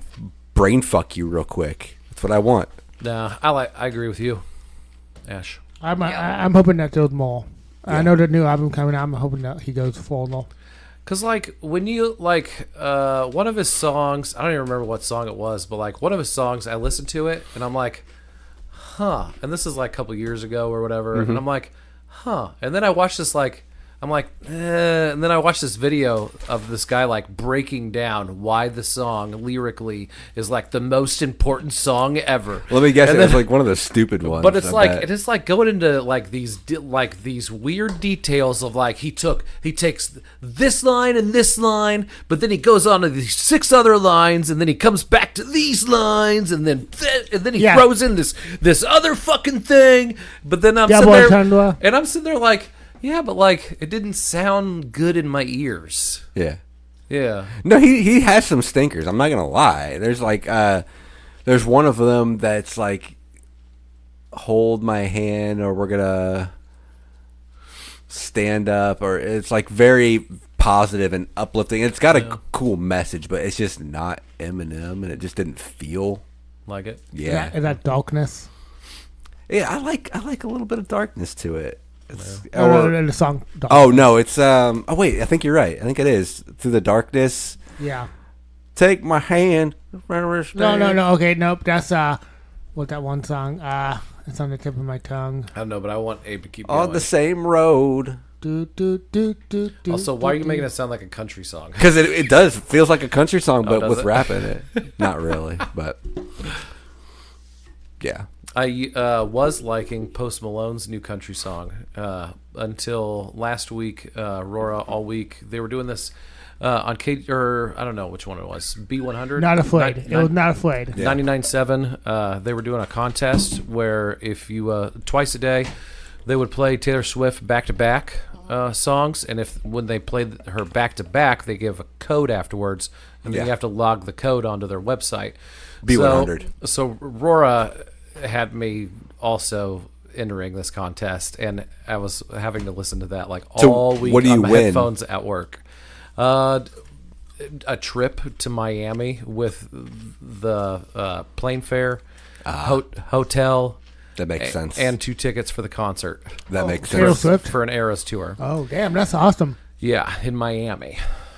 brain fuck you real quick. That's what I want. Nah, I agree with you, Ash. I'm hoping that there's more. I know the new album coming out. I'm hoping that he goes full more. Cause like when you like one of his songs, I don't even remember what song it was, but like one of his songs, I listened to it and I'm like, huh. And this is like a couple years ago or whatever, and I'm like, huh. And then I watched this like. I'm like, and then I watched this video of this guy like breaking down why the song lyrically is like the most important song ever. Let me guess, And it then- was like one of the stupid ones. But it's I like bet. it's like going into like these weird details of like he takes this line and this line, but then he goes on to these 6 other lines, and then he comes back to these lines, and then he Yeah. throws in this other fucking thing. But then I'm Double sitting there, entendre. and I'm sitting there like, yeah, but like it didn't sound good in my ears. Yeah. Yeah. No, he has some stinkers. I'm not gonna lie. There's like there's one of them that's like, hold my hand or we're gonna stand up, or it's like very positive and uplifting. It's got a cool message, but it's just not Eminem, and it just didn't feel Like it. yeah. Is that darkness? Yeah, I like a little bit of darkness to it. It's, Or the song. oh no, it's oh wait, I think you're right. I think it is Through the Darkness. Yeah. Take my hand. No. Okay, nope. That's what that one song. It's on the tip of my tongue. I don't know, but I want Abe to keep going. On the same road. Do. Also, why are you making it sound like a country song? Because it does. It feels like a country song, but does with it? rap in it. Not really, but yeah. I was liking Post Malone's new country song until last week. Aurora all week they were doing this on K, or I don't know which one it was. B100. Not afraid. It was not afraid. 99.7. They were doing a contest where if you twice a day they would play Taylor Swift back to back songs, and if when they played her back to back, they give a code afterwards, and then Yeah. you have to log the code onto their website. B100. So Aurora had me also entering this contest, and I was having to listen to that like So all week what do you on my win? headphones at work. A trip to Miami with the plane fare, hotel, That makes sense. and 2 tickets for the concert that makes Taylor sense. Swift. for an Eras tour. Oh, damn. That's awesome. Yeah, in Miami.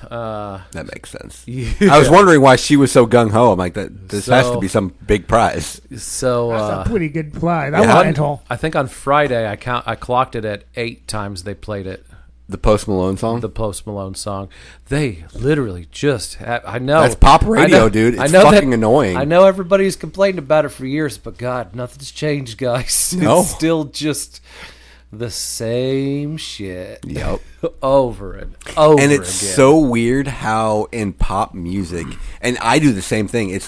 That makes sense. I was wondering why she was so gung ho. I'm like, this has to be some big prize. So That's a pretty good prize. I yeah. want it all. I think on Friday I clocked it at 8 times they played it. The Post Malone song. The Post Malone song. They literally just I know. That's pop I radio, know- dude. It's I know fucking annoying. I know everybody's complained about it for years, but God, nothing's changed, guys. No. It's still just the same shit. Yep. over and over And it's again. so weird how in pop music, and I do the same thing.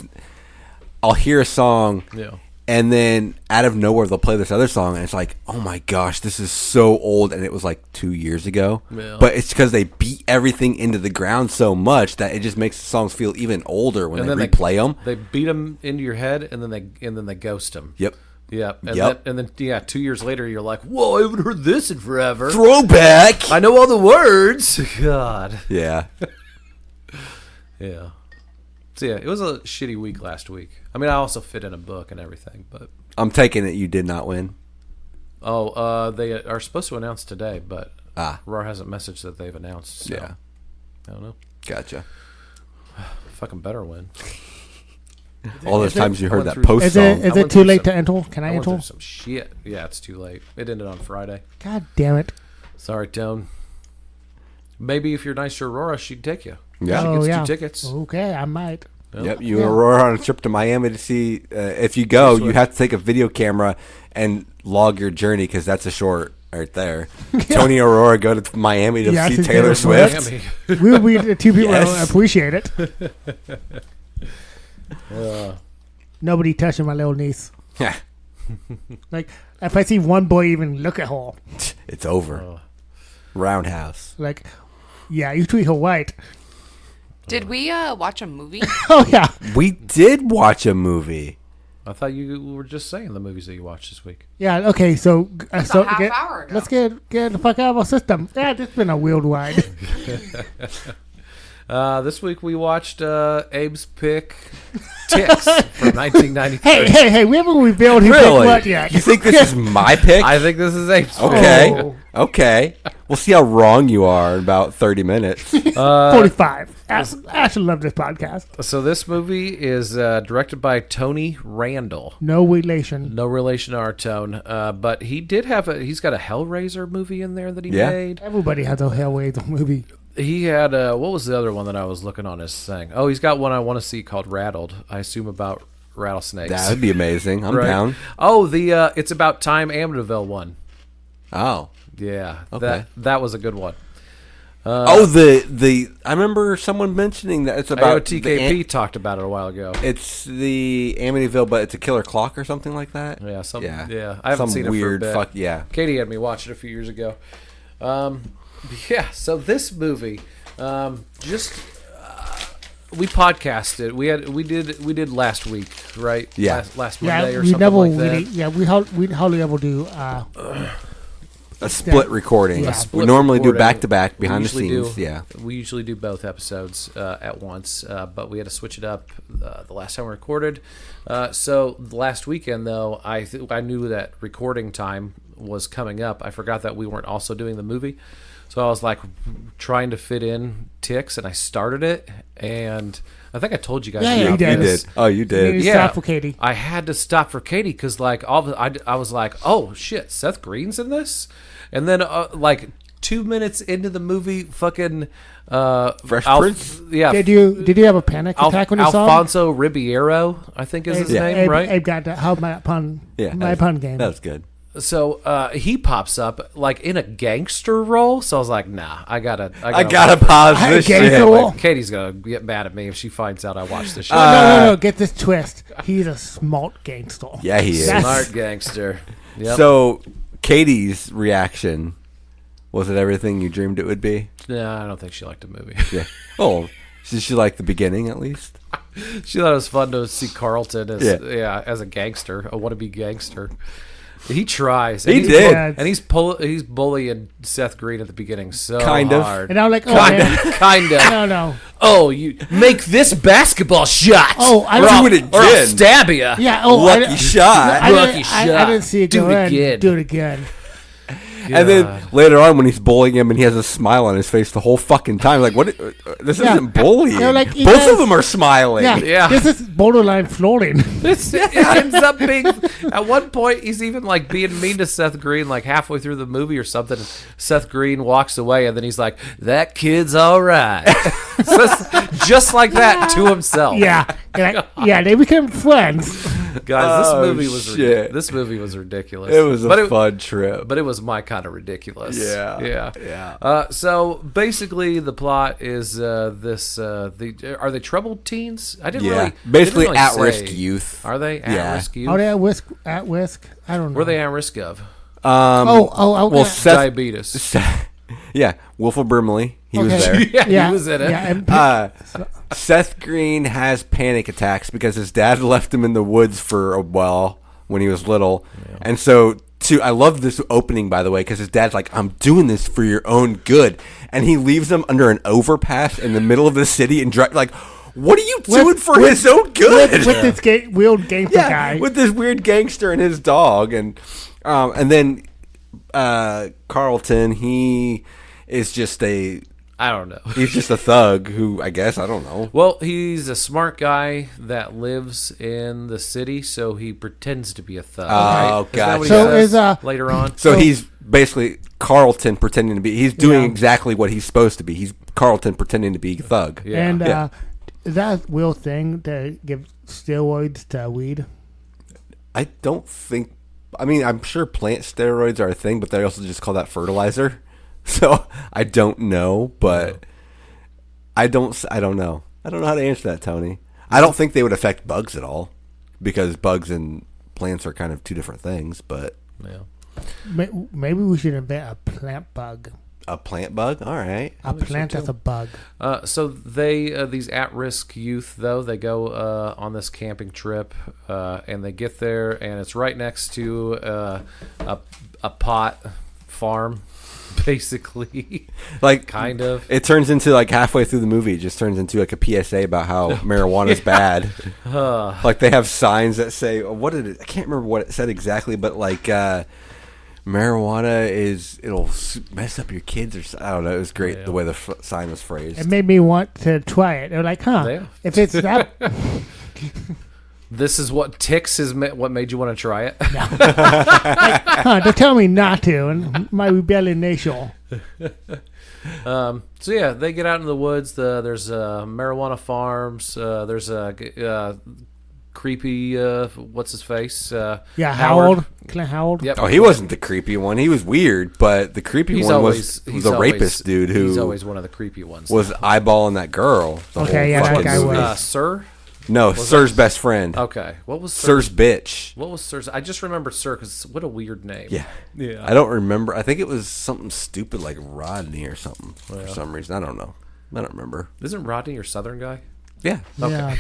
I'll hear a song, Yeah. and then out of nowhere they'll play this other song, and it's like, oh my gosh, this is so old, and it was like 2 years ago. Yeah. But it's because they beat everything into the ground so much that it just makes the songs feel even older when And they then replay them. They beat them into your head, and then they ghost them. Yep. Yeah. And Yep. then 2 years later, you're like, whoa, I haven't heard this in forever. Throwback. I know all the words. God. Yeah. Yeah. So yeah, it was a shitty week last week. I mean, I also fit in a book and everything, but I'm taking it you did not win. they are supposed to announce today, but Ah. Roar hasn't messaged that they've announced. So Yeah. I don't know. Gotcha. Fucking better win. All those times you I heard went that through- post Is song. it went too through late to some- enter? Can I went through enter? some shit. Yeah, it's too late. It ended on Friday. God damn it. Sorry, Tone. Maybe if you're nice to Aurora, she'd take you. Yeah. She Oh, gets yeah. 2 tickets. Okay, I might. Yep, you and Aurora on a trip to Miami to see. If you go, you have to take a video camera and log your journey because that's a short right there. Tony and Aurora go to Miami to Yeah, see to Taylor Taylor Swift. Miami. We'll be the two people Yes. that appreciate it. Nobody touching my little niece. Yeah, Like, if I see one boy even look at her, it's over. Roundhouse. like, yeah, you treat her right. Did we watch a movie? Oh, yeah. We did watch a movie. I thought you were just saying the movies that you watched this week. Yeah, okay, so... That's so a half hour ago. Let's get the fuck out of our system. Yeah, this has been a weird ride. This week we watched Abe's pick, Ticks, from 1993. Hey, we haven't revealed who picked Really? what yet. You think this is my pick? I think this is Abe's pick. Okay. Oh. Okay. We'll see how wrong you are in about 30 minutes. 45. Ashley loved this podcast. So this movie is directed by Tony Randall. No relation. No relation to our tone, but he did have he's got a Hellraiser movie in there that he Yeah. made. Everybody has a Hellraiser movie. He had what was the other one that I was looking on his thing? Oh, he's got one I want to see called Rattled. I assume about rattlesnakes. That would be amazing. I'm Right. down. Oh, the it's about time Amityville one. Oh. Yeah, Okay. that was a good one. the I remember someone mentioning that it's about TKP talked about it a while ago. it's the Amityville, but it's a killer clock or something like that. Yeah, I haven't some seen weird it for a bit. yeah. Katie had me watch it a few years ago. Yeah, so this movie, we podcasted. We did last week, right? Yeah. last Monday Yeah, or we something never like really. that. Yeah, we hardly ever do. A split recording. Yeah. We Split normally do recording. back to back We behind the usually scenes. Yeah. We usually do both episodes at once, but we had to switch it up the last time we recorded. So last weekend, though, I knew that recording time was coming up. I forgot that we weren't also doing the movie. So I was like trying to fit in Ticks, and I started it, and I think I told you guys. Yeah, about you did. You this. did. Oh, you did. You stopped for Katie. I had to stop for Katie because like I was like, oh shit, Seth Green's in this, and then like 2 minutes into the movie, fucking Fresh Prince? Yeah. Did you have a panic attack when you saw him? Alfonso Ribeiro, I think is his name, right? Abe got that. How my pun? Yeah. My pun game. That was good. So he pops up like in a gangster role. So I was like, nah, I gotta pause this gangster shit. role? Katie's gonna get mad at me if she finds out I watched this shit. No. Get this twist. He's a smart gangster. Yeah, he is. That's- Smart gangster. Yep. So, Katie's reaction, was it everything you dreamed it would be? No, I don't think she liked the movie. Yeah. Oh, did she like the beginning at least? She thought it was fun to see Carlton as Yeah. as a gangster, a wannabe gangster. He tries. He he's did. and he's bullying Seth Green at the beginning so Kind of. hard. And I'm like, oh kind man. of, kind of. No. Oh, you make this basketball shot. Oh, I or don't- I'll- Do it or I'll again. stab you. Yeah. Oh, Lucky shot. Lucky shot. I didn't see it Do go it in. again. Do it again. And then later on, when he's bullying him, and he has a smile on his face the whole fucking time, like, what? This Yeah. isn't bullying. They're like, you Both guys- of them are smiling. Yeah. Yeah. This is borderline flirting. It ends up being at one point he's even like being mean to Seth Green like halfway through the movie or something. Seth Green walks away and then he's like, "That kid's all right," just like that to himself. Yeah. Yeah. They became friends. Guys, Oh, this shit. movie was ridiculous. It was a But fun trip. but it was my kind of ridiculous. Yeah. yeah. So basically, the plot is are they troubled teens? I didn't Yeah. really Basically didn't really at-risk say. youth. Are they at Yeah. risk youth? Are they at risk? At risk? I don't know. Were they at risk of Oh, okay. Well, Seth, diabetes? yeah, Wilford Brimley, he was Okay. there. Yeah, he was in it. Yeah, and Seth Green has panic attacks because his dad left him in the woods for a while when he was little, and so I love this opening, by the way, because his dad's like, "I'm doing this for your own good," and he leaves him under an overpass in the middle of the city and like, what are you doing for his own good? with this weird gangster guy. with this weird gangster and his dog, and then Carlton, he is just I don't know. he's just a thug who, I guess, I don't know. Well, he's a smart guy that lives in the city, so he pretends to be a thug. Oh, right? Isn't that what he gotcha. So says is, later on? So he's basically Carlton pretending to be. He's doing Yeah. exactly what he's supposed to be. He's Carlton pretending to be a thug. Yeah. And Yeah. is that a real thing to give steroids to weed? I don't think. I mean, I'm sure plant steroids are a thing, but they also just call that fertilizer. So I don't know, but I don't know. I don't know how to answer that, Tony. I don't think they would affect bugs at all because bugs and plants are kind of two different things. But yeah. Maybe we should invent a plant bug. a plant bug, all right. A plant that's a bug. So they these at-risk youth though they go on this camping trip and they get there and it's right next to a pot farm basically. Like, Kind of. It turns into, like, halfway through the movie, it just turns into, like, a PSA about how marijuana's bad. Like, they have signs that say, what did it, I can't remember what it said exactly, but, like, marijuana it'll mess up your kids, or I don't know. It was great the way the sign was phrased. It made me want to try it. They're like, Yeah. if it's that... This is what ticks is what made you want to try it. They tell me not to, and my rebellion nation. So yeah, they get out into the woods. There's marijuana farms. There's a creepy what's his face? Howard. Clint Howard. Yep. Oh, he wasn't the creepy one. He was weird, but the creepy one was the rapist dude who he's always one of the creepy ones. was eyeballing that girl. Okay, yeah, that fucking guy movie. was. Sir. No, Sir's best friend. Okay, what was Sir's bitch. What was Sir's? I just remember Sir because what a weird name. Yeah. Yeah. I don't remember. I think it was something stupid like Rodney or something for some reason. I don't know. I don't remember. Isn't Rodney your Southern guy? Yeah. Yeah.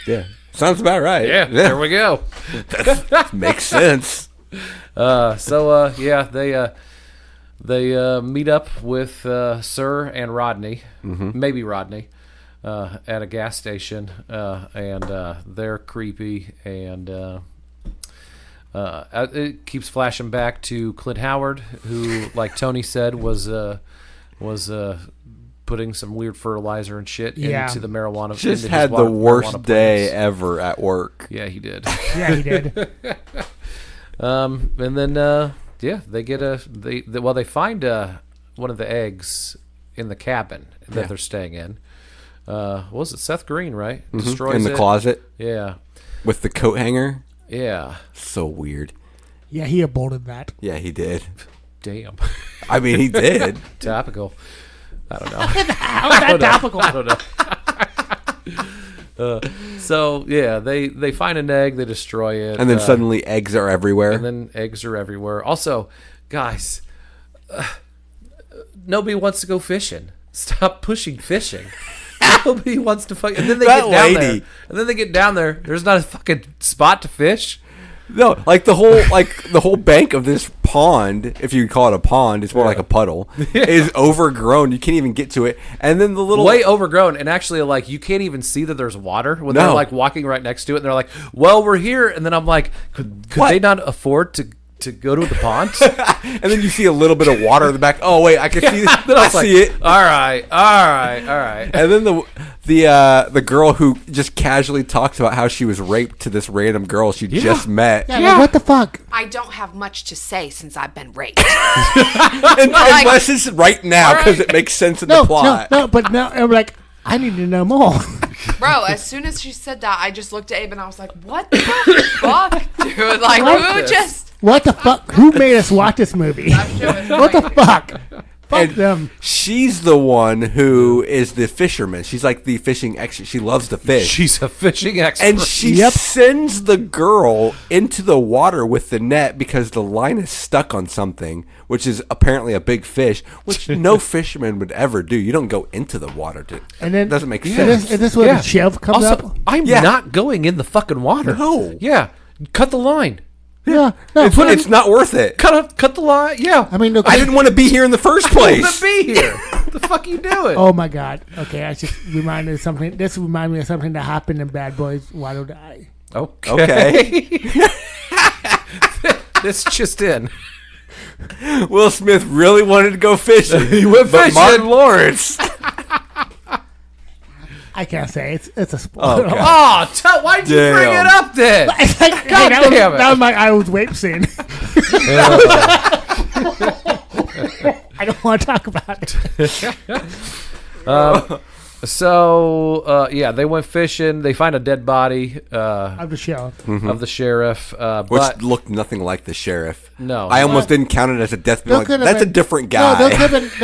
Yeah. Sounds about right. Yeah. There we go. Makes sense. They meet up with Sir and Rodney, maybe Rodney, at a gas station, and they're creepy, and it keeps flashing back to Clint Howard, who, like Tony said, was putting some weird fertilizer and shit into the marijuana. Just into had his the worst marijuana day plants. ever at work. Yeah, he did. Yeah, he did. And then they get they find one of the eggs in the cabin that they're staying in. What was it? Seth Green, right? Destroys In the it. closet Yeah, with the coat hanger. yeah. So weird. Yeah, he aborted that. Yeah, he did. Damn. I mean, he did. Topical. I don't know. How's that topical? I don't know. So yeah, they find an egg, they destroy it, And then suddenly eggs are everywhere. and then eggs are everywhere. Also, guys, nobody wants to go fishing. Stop pushing fishing. Nobody wants to fuck. And then they That get down lady. there. And then they get down there. There's not a fucking spot to fish. No, like the whole bank of this pond, if you call it a pond, it's more like a puddle, is overgrown. You can't even get to it. And then the little Way overgrown, and actually, like, you can't even see that there's water when No. they're like walking right next to it. And they're like, "Well, we're here." And then I'm like, "Could What? they not afford to go to the pond?" and then you see a little bit of water in the back. Oh wait, I can see this. Then I I was like, see it. All right. And then the girl who just casually talks about how she was raped to this random girl she just met. Yeah, like, what the fuck? I don't have much to say since I've been raped. Unless it's right now because it makes sense in the plot. No, but now I'm like, I need to know more. Bro, as soon as she said that, I just looked at Abe and I was like, what the fuck, dude? Like, who just... What the fuck? Who made us watch this movie? What the fuck? Fuck And them. she's the one who is the fisherman. She's like the fishing expert. She loves to fish. She's a fishing expert. And she sends the girl into the water with the net because the line is stuck on something, which is apparently a big fish, which no fisherman would ever do. You don't go into the water to. And then it doesn't make sense. Is this where the shelf comes also, up? I'm not going in the fucking water. No. Yeah. Cut the line. Yeah. No, It's not worth it. Cut the line. Yeah. I mean, look, I didn't want to be here in the first I want place. to be here. The fuck you doing? Oh my god. Okay, I just reminded of something. This reminded me of something that happened in Bad Boys Waddle Die. Okay. This just in. Will Smith really wanted to go fishing. He went but fishing. Martin Lawrence. I can't say it's a spoiler. Okay. Oh, why'd you bring Damn. it up then? It's like, God that damn it. That was my I was rape scene. I don't want to talk about it. So, they went fishing. They find a dead body Of the show. of the sheriff. Which But looked nothing like the sheriff. No. I almost didn't count it as a death. There Like, could have that's a been- different No, guy. there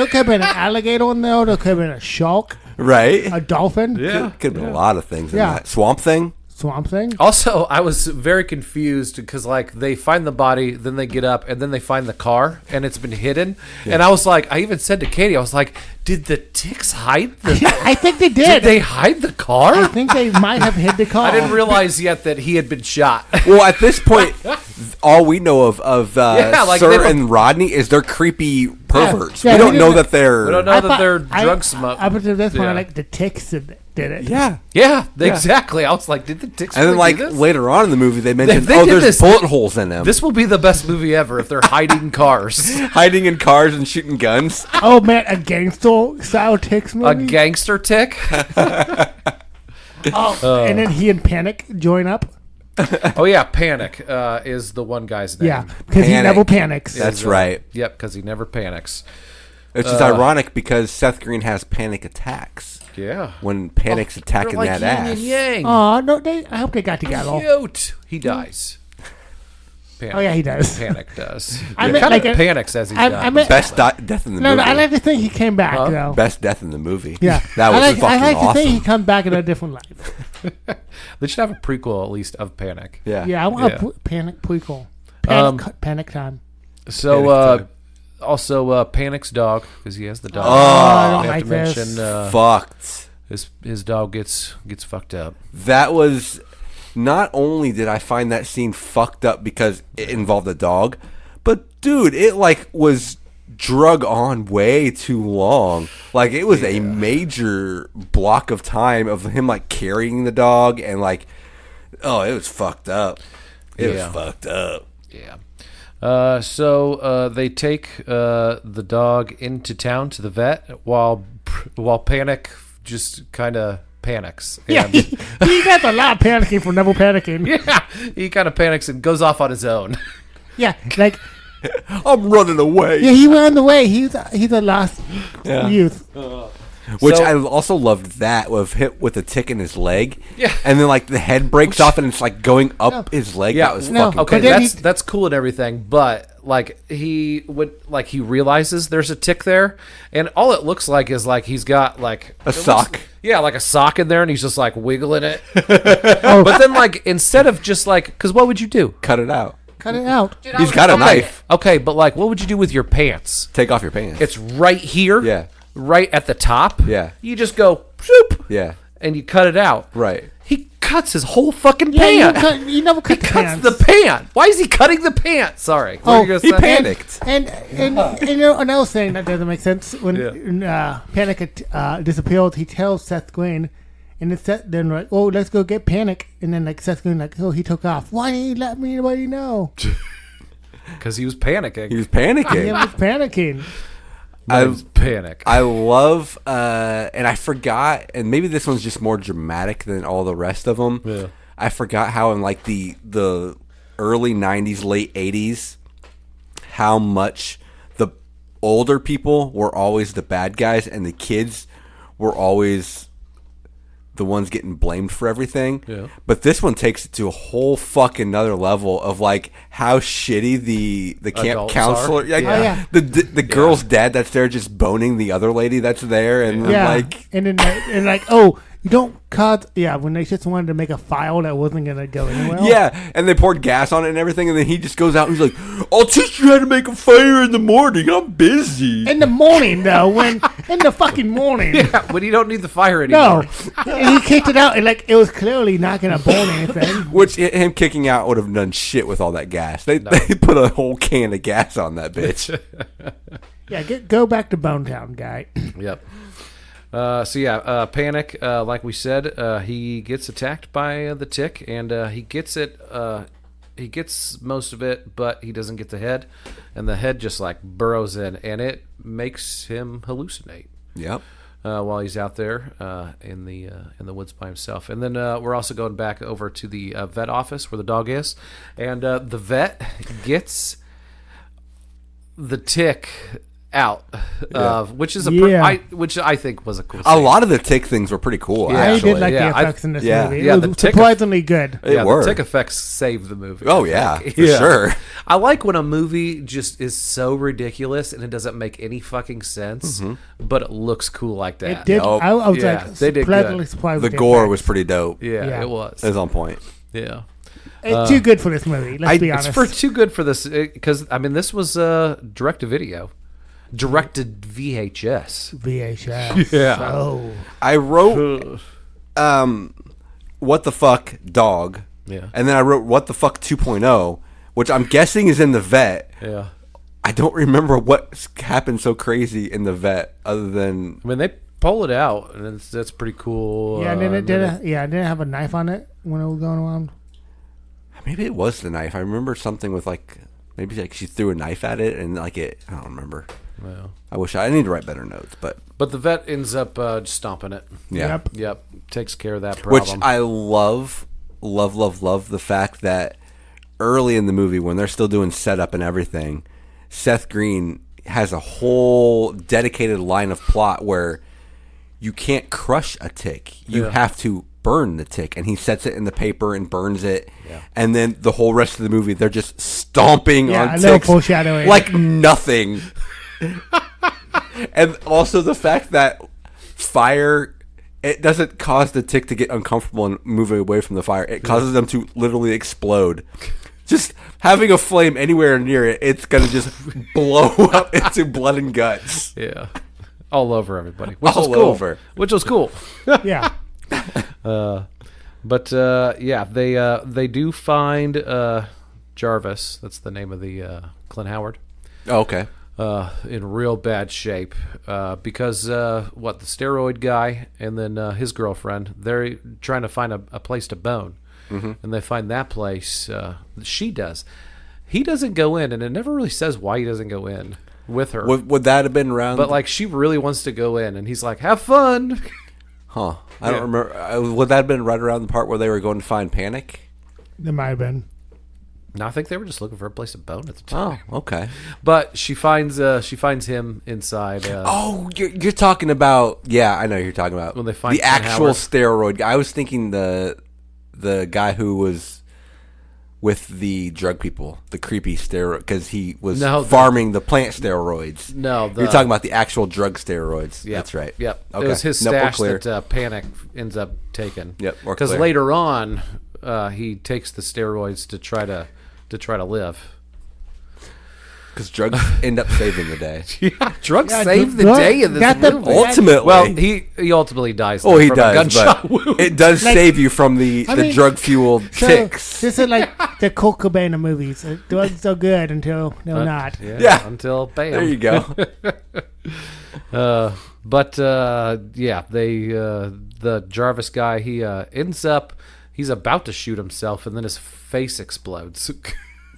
could have been an alligator in there. There could have been a shark, right? a dolphin, Could have been a lot of things in Yeah. that. Swamp Thing? swamp thing. also, I was very confused because, like, they find the body, then they get up, and then they find the car, and it's been hidden. And I was like, I even said to Katie, I was like, did the ticks hide the... I think they Did did. they hide the car? I think they might have hid the car. I didn't realize yet that he had been shot. Well, at this point, all we know of like Sir they don't- and Rodney is they're creepy perverts. Yeah, we don't we know didn't- that they're. We don't know that they're I- drug smokers. Up until this point, Yeah. I like the ticks did it. Yeah. Yeah, exactly. I was like, did the ticks And then, really like, do this? later on in the movie, they mentioned, they did there's this- bullet holes in them. This will be the best movie ever if they're hiding cars. Hiding in cars and shooting guns. Oh man, a gangster style ticks A movie. gangster tick. And then he and Panic join up. Oh yeah, Panic is the one guy's name. Yeah, because he Panic. never panics. That's right. Yep, because he never panics. Which is ironic because Seth Green has panic attacks. Yeah. When Panic's attacking They're like that yin ass. and yang. Oh no, I hope they got together. Cute. He dies. Panic. Oh yeah, he does. Panic does. I He meant kind like of a- panics as he I dies. meant- Best death in the No, movie. I like to think he came back though. Best death in the movie. Yeah, That was I fucking like to think he awesome. comes back in a different life. They should have a prequel at least of Panic. Yeah. Yeah, I want Yeah. a Panic prequel. Panic time. So Panic time. also Panic's dog because he has the dog. I don't we have like to this. mention Fucked. his dog gets fucked up. That was... Not only did I find that scene fucked up because it involved a dog, but, dude, it, like, was drug on way too long. Like, it was a major block of time of him, like, carrying the dog and, like... Oh, it was fucked up. It was fucked up. Yeah. So they take the dog into town to the vet while Panic just kind of panics. Yeah, And- he got a lot of panicking for never panicking. yeah, he kind of panics and goes off on his own. Yeah, like I'm running away. he ran away. He's a lost youth. Which So- I also loved that was hit with a tick in his leg. Yeah. And then like the head breaks off and it's like going up his leg. Yeah, That was no, fucking Okay, But then that's cool and everything, but like he realizes there's a tick there, and all it looks like is like he's got like A sock. like a sock in there, and he's just like wiggling it. But then like instead of just like, because what would you do? cut it out. Cut it out. He's got a knife. Okay, but like what would you do with your pants? Take off your pants. It's right here. Yeah. Right at the top. Yeah. You just go shoop, Yeah. and you cut it out. Right. He cuts his whole fucking Yeah, pant. you never cut He the cuts pants. the pant. Why is he cutting the pant? Sorry. What Oh, were you He gonna say? panicked. And you know another thing that doesn't make sense when Panic disappeared, he tells Seth Green, and it's then like, oh, let's go get Panic, and then like Seth Green like, oh, he took off. Why didn't he let anybody know? Because he was panicking. He was panicking. He was panicking. I was panic. I love, and I forgot, and maybe this one's just more dramatic than all the rest of them. Yeah. I forgot how in like the early 90s, late 80s, how much the older people were always the bad guys and the kids were always the ones getting blamed for everything. Yeah. But this one takes it to a whole fucking another level of like how shitty the camp Adults counselor, are. like, Oh, yeah. the girl's dad that's there just boning the other lady that's there, and Yeah, like and then and like, oh, you don't cut. Yeah, when they just wanted to make a file that wasn't gonna go anywhere. yeah, and they poured gas on it and everything, and then he just goes out and he's like, "I'll teach you how to make a fire in the morning. I'm busy." In the morning, though, when in the fucking morning. Yeah, but you don't need the fire No, anymore. and he kicked it out, and like it was clearly not gonna burn anything. Which him kicking out would have done shit with all that gas. They put a whole can of gas on that bitch. Yeah, go back to Bone Town, guy. Yep. Panic, like we said, he gets attacked by the tick, and he gets it. He gets most of it, but he doesn't get the head, and the head just like burrows in, and it makes him hallucinate Yep. while he's out there in the woods by himself. And then we're also going back over to the vet office where the dog is, and the vet gets the tick out, which is which I think was a cool. A scene. lot of the tick things were pretty cool. Yeah. I actually. did like Yeah, the effects in this yeah. movie. Yeah, It the was tick- surprisingly good. It were. The tick effects save the movie. Oh, I yeah, think. for sure. I like when a movie just is so ridiculous and it doesn't make any fucking sense, but it looks cool like that. It did. Nope. I was Yeah, like they did pleasantly good. surprised. The with gore effects. was pretty dope. Yeah, Yeah. it was. It was on point. Yeah. It's too good for this movie. Let's be It's honest. too good for this because I mean this was direct to video, directed VHS. VHS. Yeah. Oh, I wrote, what the fuck, dog. Yeah. And then I wrote, what the fuck 2.0, which I'm guessing is in the vet. Yeah. I don't remember what happened so crazy in the vet, other than I mean, they pull it out, and that's pretty cool. Yeah, and then it didn't have a knife on it when it was going around. maybe it was the knife. I remember something with maybe she threw a knife at it and I don't remember. Well, I need to write better notes, but the vet ends up just stomping it. yeah. Yep. Takes care of that problem. Which I love the fact that early in the movie when they're still doing setup and everything, Seth Green has a whole dedicated line of plot where you can't crush a tick. You have to burn the tick, and he sets it in the paper and burns it. Yeah. And then the whole rest of the movie, they're just stomping on ticks. Yeah, a little foreshadowing. Like nothing. And also the fact that fire, it doesn't cause the tick to get uncomfortable and move away from the fire. It causes them to literally explode. Just having a flame anywhere near it, it's going to just blow up into blood and guts. Yeah. All over everybody. Which All was cool. over. Which was cool. Yeah. But they do find Jarvis. That's the name of the Clint Howard. Oh, okay. In real bad shape because the steroid guy and then his girlfriend, they're trying to find a place to bone. Mm-hmm. And they find that place. She does. He doesn't go in, and it never really says why he doesn't go in with her. Would that have been around? But she really wants to go in, and he's like, "Have fun." Huh. I don't remember. Would that have been right around the part where they were going to find Panic? It might have been. No, I think they were just looking for a place to bone at the time. Oh, okay. But she finds him inside. You're talking about? Yeah, I know who you're talking about. When they find the Clint actual Howard. steroid guy. I was thinking the guy who was with the drug people, the creepy steroid, because he was farming the plant steroids. No, you're talking about the actual drug steroids. Yep, That's right. Yep. Okay. It was his Nope, we're stash clear. that Panic ends up taking. Yep, we're because clear. later on, he takes the steroids to try to live. Because drugs end up saving the day. Yeah, drugs Yeah, save the drug- day in this that's the- movie. Ultimately, Well, he ultimately dies. he from a does, gunshot but wound. it does save you from the drug fueled So ticks. this is like the Colt Cobain of movies. Drugs are good until they're not. Yeah. Until bam. There you go. The Jarvis guy, he ends up, he's about to shoot himself, and then his face explodes.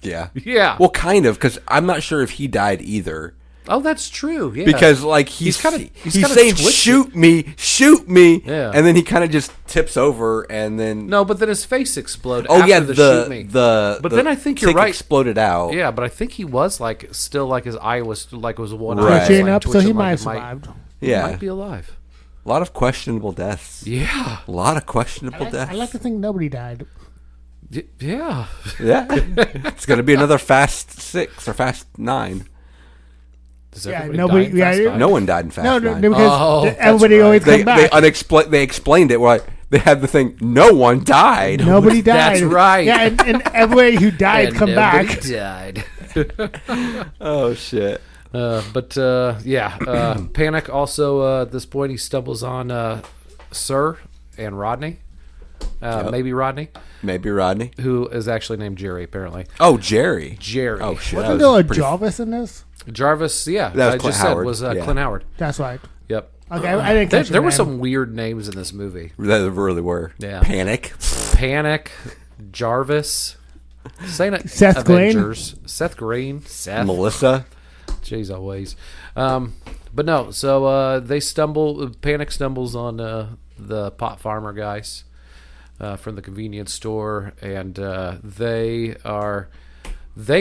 Yeah. Yeah. Well, kind of, because I'm not sure if he died either. Oh, that's true. Yeah. Because he's saying shoot me, Yeah. and then he kind of just tips over, and then No, but then his face exploded. oh after yeah, the shoot me. but then I think you're tick right. exploded out. Yeah, but I think he was still his eye was one Right. eye Twitching was, up, so twitching he like might have it survived. He Yeah. might be alive. A lot of questionable deaths. Yeah. A lot of questionable deaths. I like to think nobody died. Yeah. Yeah, it's gonna be another Fast 6 or Fast 9. Does Yeah, everybody nobody- die in yeah, Fast yeah. Five? No one died in Fast No, 9. because that's everybody right. always come back. They explained it. Like they had the thing. No one died. Nobody died. That's right. Yeah, and everybody who died And come nobody back. died. Oh shit. Panic also at this point he stumbles on Sir and Rodney, maybe Rodney, Maybe Rodney. who is actually named Jerry apparently. Oh, Jerry. Jerry. Oh shit. Wasn't that there a was pretty- Jarvis in this? Jarvis. Yeah, That was I Clint just said Howard. was Yeah. Clint Howard. That's right. Yep. Okay, I didn't There, catch there were name. some weird names in this movie. They really were. Yeah. Panic. Panic, Jarvis, Seth Green. Avengers, Seth Green, Seth. Melissa. Jeez, always. But no, so Panic stumbles on the pot farmer guys from the convenience store, and they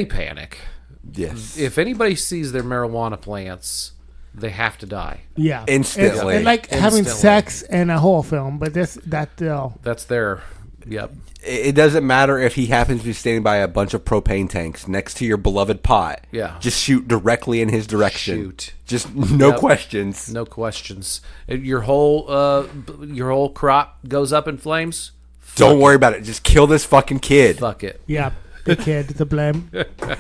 panic. Yes. If anybody sees their marijuana plants, they have to die. Yeah. Instantly. It's like having Instantly. sex in a horror film, but that's That's yep. It doesn't matter if he happens to be standing by a bunch of propane tanks next to your beloved pot. Yeah. Just shoot directly in his direction. Shoot. Just no Yep. questions. No questions. Your whole crop goes up in flames. Don't worry about it. Just kill this fucking kid. Fuck it. yeah, the kid, the blame.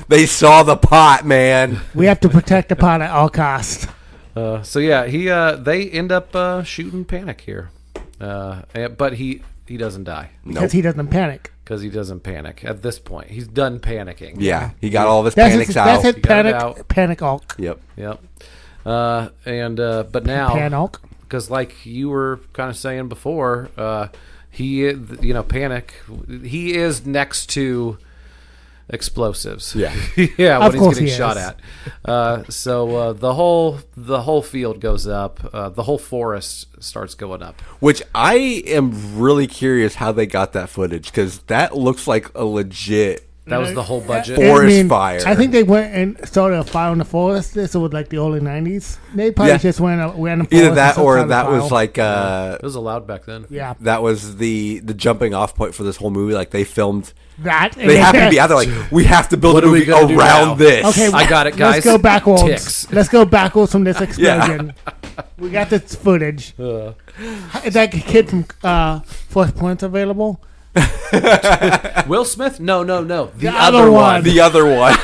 They saw the pot, man. We have to protect the pot at all costs. They end up shooting Panic here, but he doesn't die. Because he doesn't panic. because he doesn't panic at this point. He's done panicking. Yeah, he got all of his That's panics his, out. that's his He got it panic, out. panic Hulk. Yep. Yep. But now, Pan Hulk. because like you were kind of saying before, he, panic. He is next to explosives. Yeah. Yeah, Of when he's course getting he shot is. at. So the whole field goes up. The whole forest starts going up. Which I am really curious how they got that footage, because that looks like a legit. That was the whole budget. Forest fire. I think they went and started a fire in the forest. This was like the early 90s. They probably Yeah. just went a random forest. Either and that some or kind of that fire. was like It was allowed back then. Yeah. that was the jumping off point for this whole movie. Like they filmed. That. They happened to be out there. Like we have to build What a are we movie gonna do now? around this. Okay, I got it, guys. Let's go backwards. Ticks. Let's go backwards from this explosion. We got this footage. Is that kid from First Point available? Will Smith? No. The other other one. one. The other one.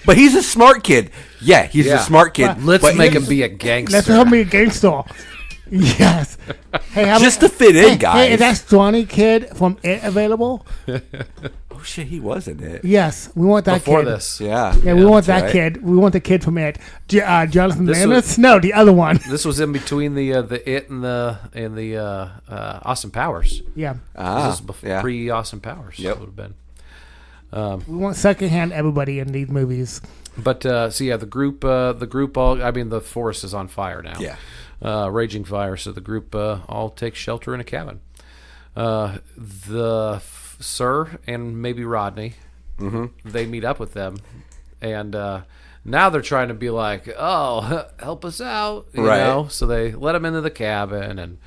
But he's a smart kid. Yeah, he's Yeah. a smart kid. Let's but make he's- him be a gangster. Let's help me a gangster. Yes. Hey, how Just about- to fit in, Hey, guys. is that Strawny kid from It available? Oh shit, he wasn't it. Yes, we want that Before kid. this. Yeah. Yeah, we want that right. kid. We want the kid from It. Jonathan This Landis? No, the other one. This was in between the It and the Austin Powers. Yeah. This is yeah. pre Austin Powers. Yep. It would have been. We want secondhand everybody in these movies. But the group all. I mean, the forest is on fire now. Yeah. Raging fire. So the group all takes shelter in a cabin. Sir and maybe Rodney, they meet up with them, and now they're trying to be like, "Oh, help us out," you Right. know. So they let them into the cabin, and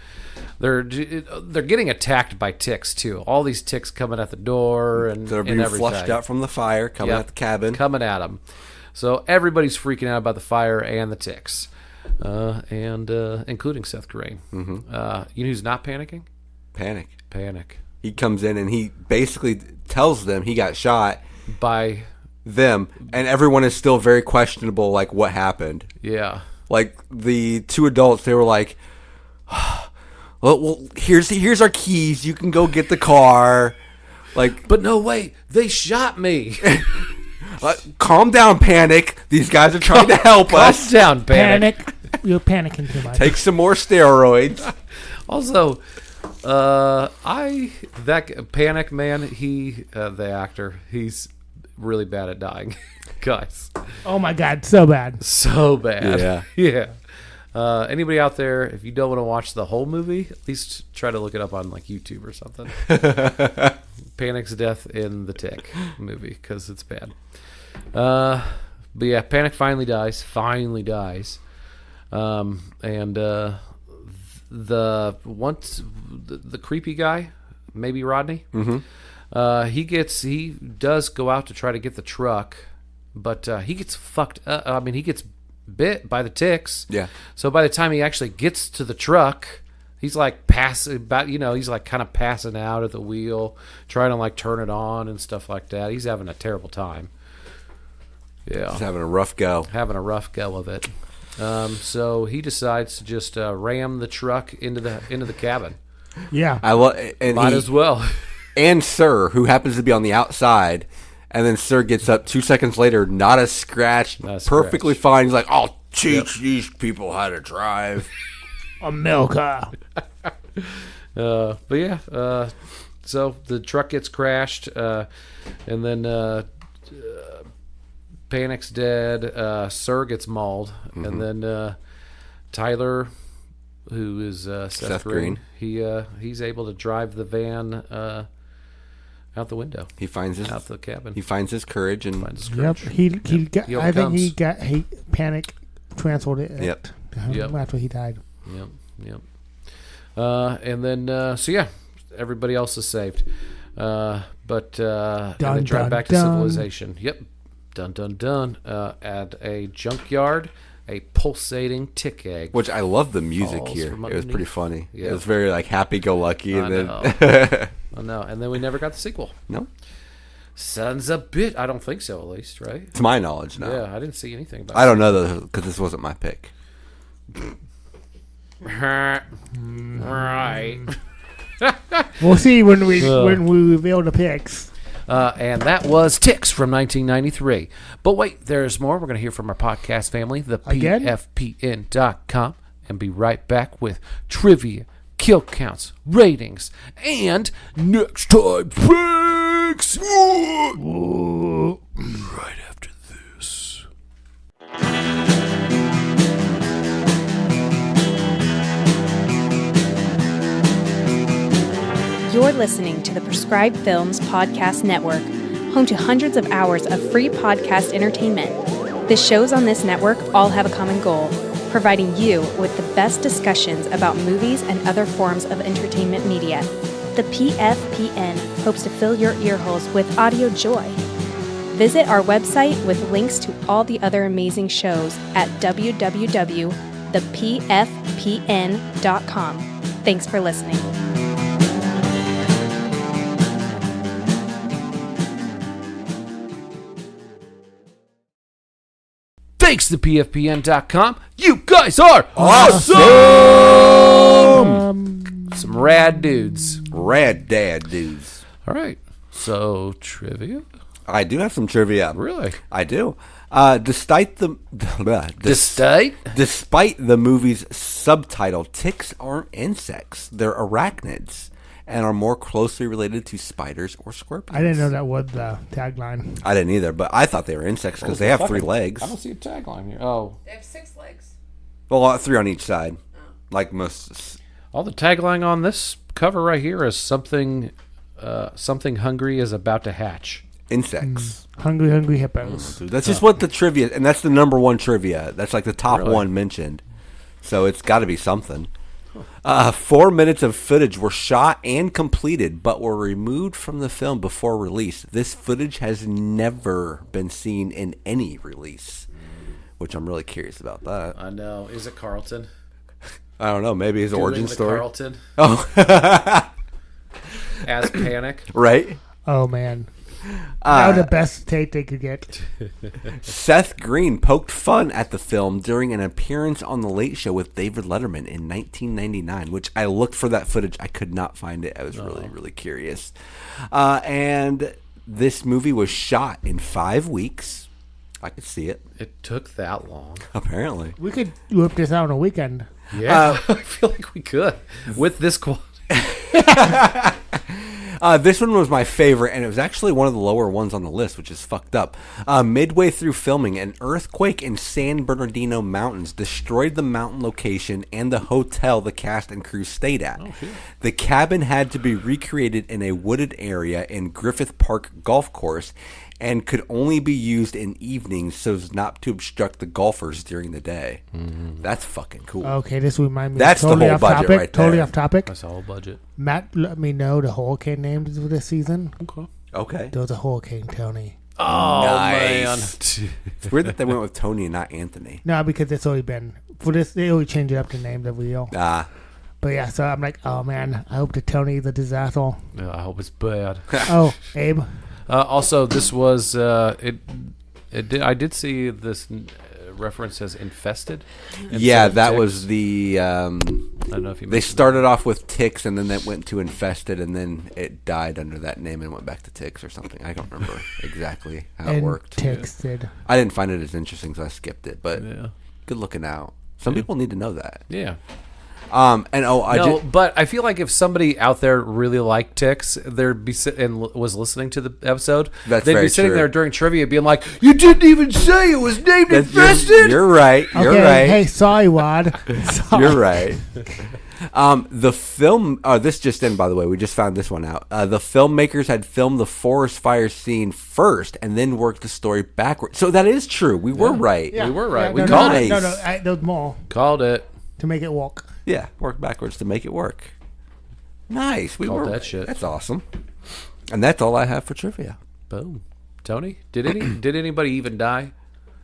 they're getting attacked by ticks too. All these ticks coming at the door and They're and being everything. flushed out from the fire, coming Yep. at the cabin. Coming at them. So everybody's freaking out about the fire and the ticks, and including Seth Green. You know who's not panicking? Panic. Panic He comes in and he basically tells them he got shot, by them, and everyone is still very questionable, like what happened. yeah. Like the two adults, they were like, well, here's our keys. You can go get the car. Like, But no, wait, they shot me. calm down, Panic. These guys are trying to help Calm us. down, panic. You're panicking too much. Take some more steroids. Also, Panic Man, he the actor, he's really bad at dying, guys. Oh my God, so bad. So bad. Yeah. Yeah. Anybody out there, if you don't want to watch the whole movie, at least try to look it up on like YouTube or something. Panic's death in the Tick movie, because it's bad. But yeah, Panic finally dies. And the creepy guy, maybe Rodney, he does go out to try to get the truck, but he gets fucked up. I mean, he gets bit by the ticks. Yeah. So by the time he actually gets to the truck, he's like he's like kind of passing out at the wheel, trying to like turn it on and stuff like that. He's having a terrible time. Yeah. Just having a rough go. Having a rough go of it. So he decides to just ram the truck into the cabin. Yeah. I love, and Might he, as well. and Sir, who happens to be on the outside, and then Sir gets up 2 seconds later, not a scratch, Not a perfectly scratch. fine. He's like, "I'll teach these people how to drive." A milker. But yeah, so the truck gets crashed, and then Panic's dead. Sir gets mauled, and then Tyler, who is Seth Green, he's able to drive the van out the window, He finds his out the cabin. he finds his courage and finds his Yep. courage. He got. He I think overcomes. he Panic transferred it. Yep. Yep. After he died. Yep. And then, so yeah, everybody else is saved. And they Dun, drive dun, back to dun. civilization. Yep. Dun, dun, dun. At a junkyard, a pulsating tick egg. which I love the music Falls here. from It was pretty underneath. funny. Yeah. It was very like happy-go-lucky, I and then know. Oh, no. And then we never got the sequel. no, Sons a bit. I don't think so, at least, right? to my knowledge, no. Yeah, I didn't see anything about I don't know though because this wasn't my pick. Right. We'll see when we reveal the picks. And that was Ticks from 1993. But wait, there's more. We're going to hear from our podcast family, the Again? PFPN.com, and be right back with trivia, kill counts, ratings, and next time picks. Right after this. You're listening to the Prescribed Films Podcast Network, home to hundreds of hours of free podcast entertainment. The shows on this network all have a common goal, providing you with the best discussions about movies and other forms of entertainment media. The PFPN hopes to fill your earholes with audio joy. Visit our website with links to all the other amazing shows at www.thepfpn.com. Thanks for listening. Thanks to PFPN.com. You guys are awesome! Some rad dudes. Rad dad dudes. All right. So, trivia? I do have some trivia. Really? I do. Despite the movie's subtitle, ticks aren't insects. They're arachnids and are more closely related to spiders or scorpions. I didn't know that was the tagline. I didn't either, but I thought they were insects because they have 3 legs. I don't see a tagline here. Oh. They have 6 legs. Well, 3 on each side, like most. All the tagline on this cover right here is something hungry is about to hatch. Insects. Hungry hippos. That's just what the trivia, and that's the number 1 trivia. That's like the top one mentioned. So it's got to be something. 4 minutes of footage were shot and completed, but were removed from the film before release. This footage has never been seen in any release, which I'm really curious about that. I know. Is it Carlton? I don't know. Maybe his origin story. Carlton. Oh, As Panic. right. Oh, man. That was the best take they could get. Seth Green poked fun at the film during an appearance on The Late Show with David Letterman in 1999, which I looked for that footage. I could not find it. I was really curious. And this movie was shot in 5 weeks. I could see it. It took that long. Apparently. We could whip this out on a weekend. Yeah. I feel like we could. With this quality. This one was my favorite, and it was actually one of the lower ones on the list, which is fucked up. Midway through filming, an earthquake in San Bernardino Mountains destroyed the mountain location and the hotel the cast and crew stayed at. Oh, shit. The cabin had to be recreated in a wooded area in Griffith Park Golf Course and could only be used in evenings so as not to obstruct the golfers during the day. Mm-hmm. That's fucking cool. Okay, this reminds me. That's totally the whole off budget topic, right Totally there. off topic. That's the whole budget. Matt let me know the hurricane names for this season. Okay. There was a hurricane, Tony. Oh, Nice. man. It's weird that they went with Tony and not Anthony. No, because it's already been. For this, they always change it up to names every year. Ah. But yeah, so I'm like, oh, man, I hope the Tony is a disaster. Yeah, I hope it's bad. Oh, Abe. Also, this was I did see this reference as infested. Yeah, instead of that ticks. was the. I don't know if you. They started off with ticks, and then that went to infested, and then it died under that name and went back to ticks or something. I don't remember exactly how it And worked. texted. I didn't find it as interesting, so I skipped it. But Yeah. good looking out. Some people need to know that. Yeah. But I feel like if somebody out there really liked ticks, and was listening to the episode, That's they'd very be sitting true. there during trivia being like, "You didn't even say it was named infested." You're right. You're Okay, right. hey, sorry, Wad. Sorry. You're right. The film. This just in, by the way. We just found this one out. The filmmakers had filmed the forest fire scene first and then worked the story backwards. So that is true. We were right. Yeah, We were right. yeah, We no, called no, it. No, there was more Called it. to make it walk. Yeah, work backwards to make it work. Nice. We Called were that right. shit. That's awesome. And that's all I have for trivia. Boom. Tony, did anybody even die?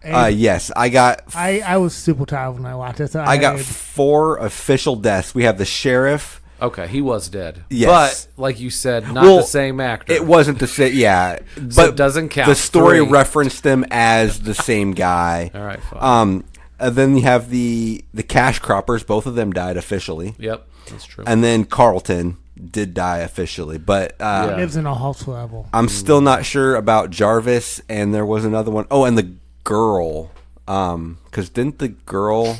Yes, I got. I was super tired when I watched it. So I got 4 official deaths. We have the sheriff. Okay, he was dead. Yes. But like you said, not Well, the same actor. It wasn't the same. Yeah, So it doesn't count. The story 3. referenced them as the same guy. All right, fine. Then you have the cash croppers. Both of them died officially. Yep, that's true. And then Carlton did die officially, but He lives in a house forever. I'm still not sure about Jarvis, and there was another one. Oh, and the girl. Because didn't the girl,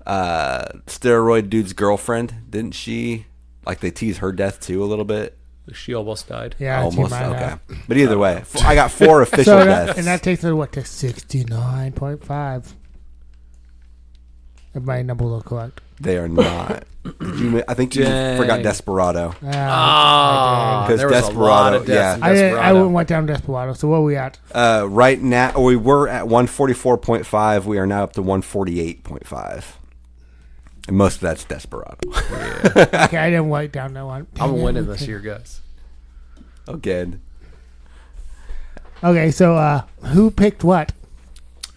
steroid dude's girlfriend, didn't she, like, they tease her death too a little bit? She almost died. Yeah, Almost, okay. okay. But either way, I got 4 official So deaths. and that takes it what to 69.5. If my numbers are correct. They are not. I think you forgot Desperado. There was a lot of deaths in I Desperado. went down Desperado. So where are we at? Right now, we were at 144.5. We are now up to 148.5. And most of that's Desperado. Okay, I didn't write down that one. I'm winning this year, guys. Again. Okay, so who picked what?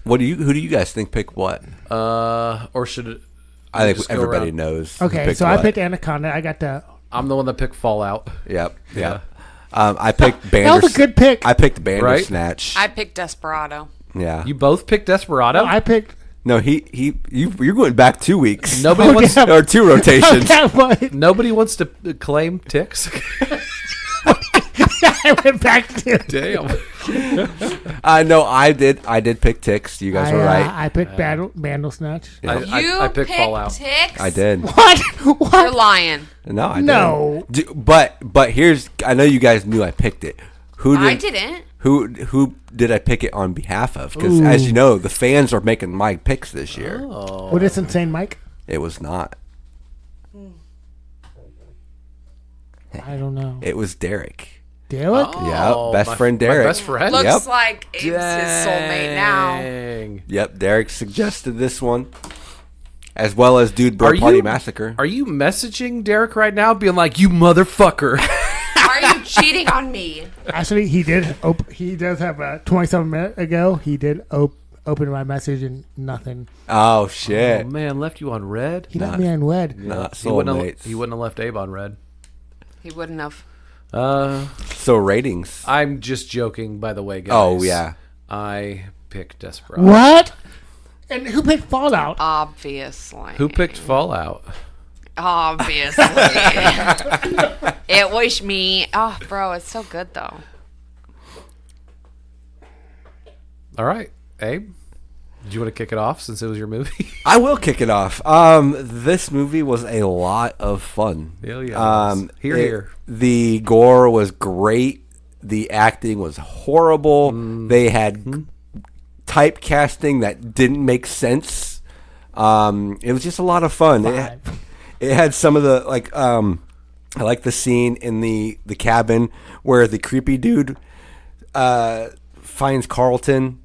Who do you guys think picked what? Or should it? I think just go everybody around? knows. who Okay, picked so I what. picked Anaconda. I got the. I'm the one that picked Fallout. Yep. Yeah. I picked That Bandersnatch. was a good pick. I picked Bandersnatch. I picked Desperado. Yeah. You both picked Desperado. I picked. No, you're going back 2 weeks. Nobody wants. yeah. Or 2 rotations. Okay, what? Nobody wants to claim ticks. I went back to. Damn. No, I did pick Ticks. You guys were right. I picked Bandersnatch. I picked Fallout. Ticks? I did. What? You're What? lying. No, I No. didn't. But here's, I know you guys knew I picked it. Who did? I didn't. Who did I pick it on behalf of? Because as you know, the fans are making my picks this year. Oh. What is Insane Mike? It was not. I don't know. It was Derek. Derek? Yeah, best friend Derek. My best friend. Looks Yep. like Abe's his soulmate now. Dang. Yep, Derek suggested this one, as well as Dude Bro Party Massacre. Are you messaging Derek right now, being like, "You motherfucker"? Are you cheating on me? Actually, he did. He does have a 27 minutes ago. He did open my message and nothing. Oh Oh shit! man, left you on red. He left me on red. Not He wouldn't soulmates. have left Abe on red. He wouldn't have. So ratings. I'm just joking, by the way, guys. Oh yeah. I picked Desperado. What? And who picked Fallout? Obviously. Who picked Fallout? Obviously. It was me. Oh, bro, it's so good, though. All right, Abe. Do you want to kick it off since it was your movie? I will kick it off. This movie was a lot of fun. Hell yeah, it was. Here. The gore was great. The acting was horrible. They had typecasting that didn't make sense. It was just a lot of fun. It had some of the I like the scene in the cabin where the creepy dude finds Carlton.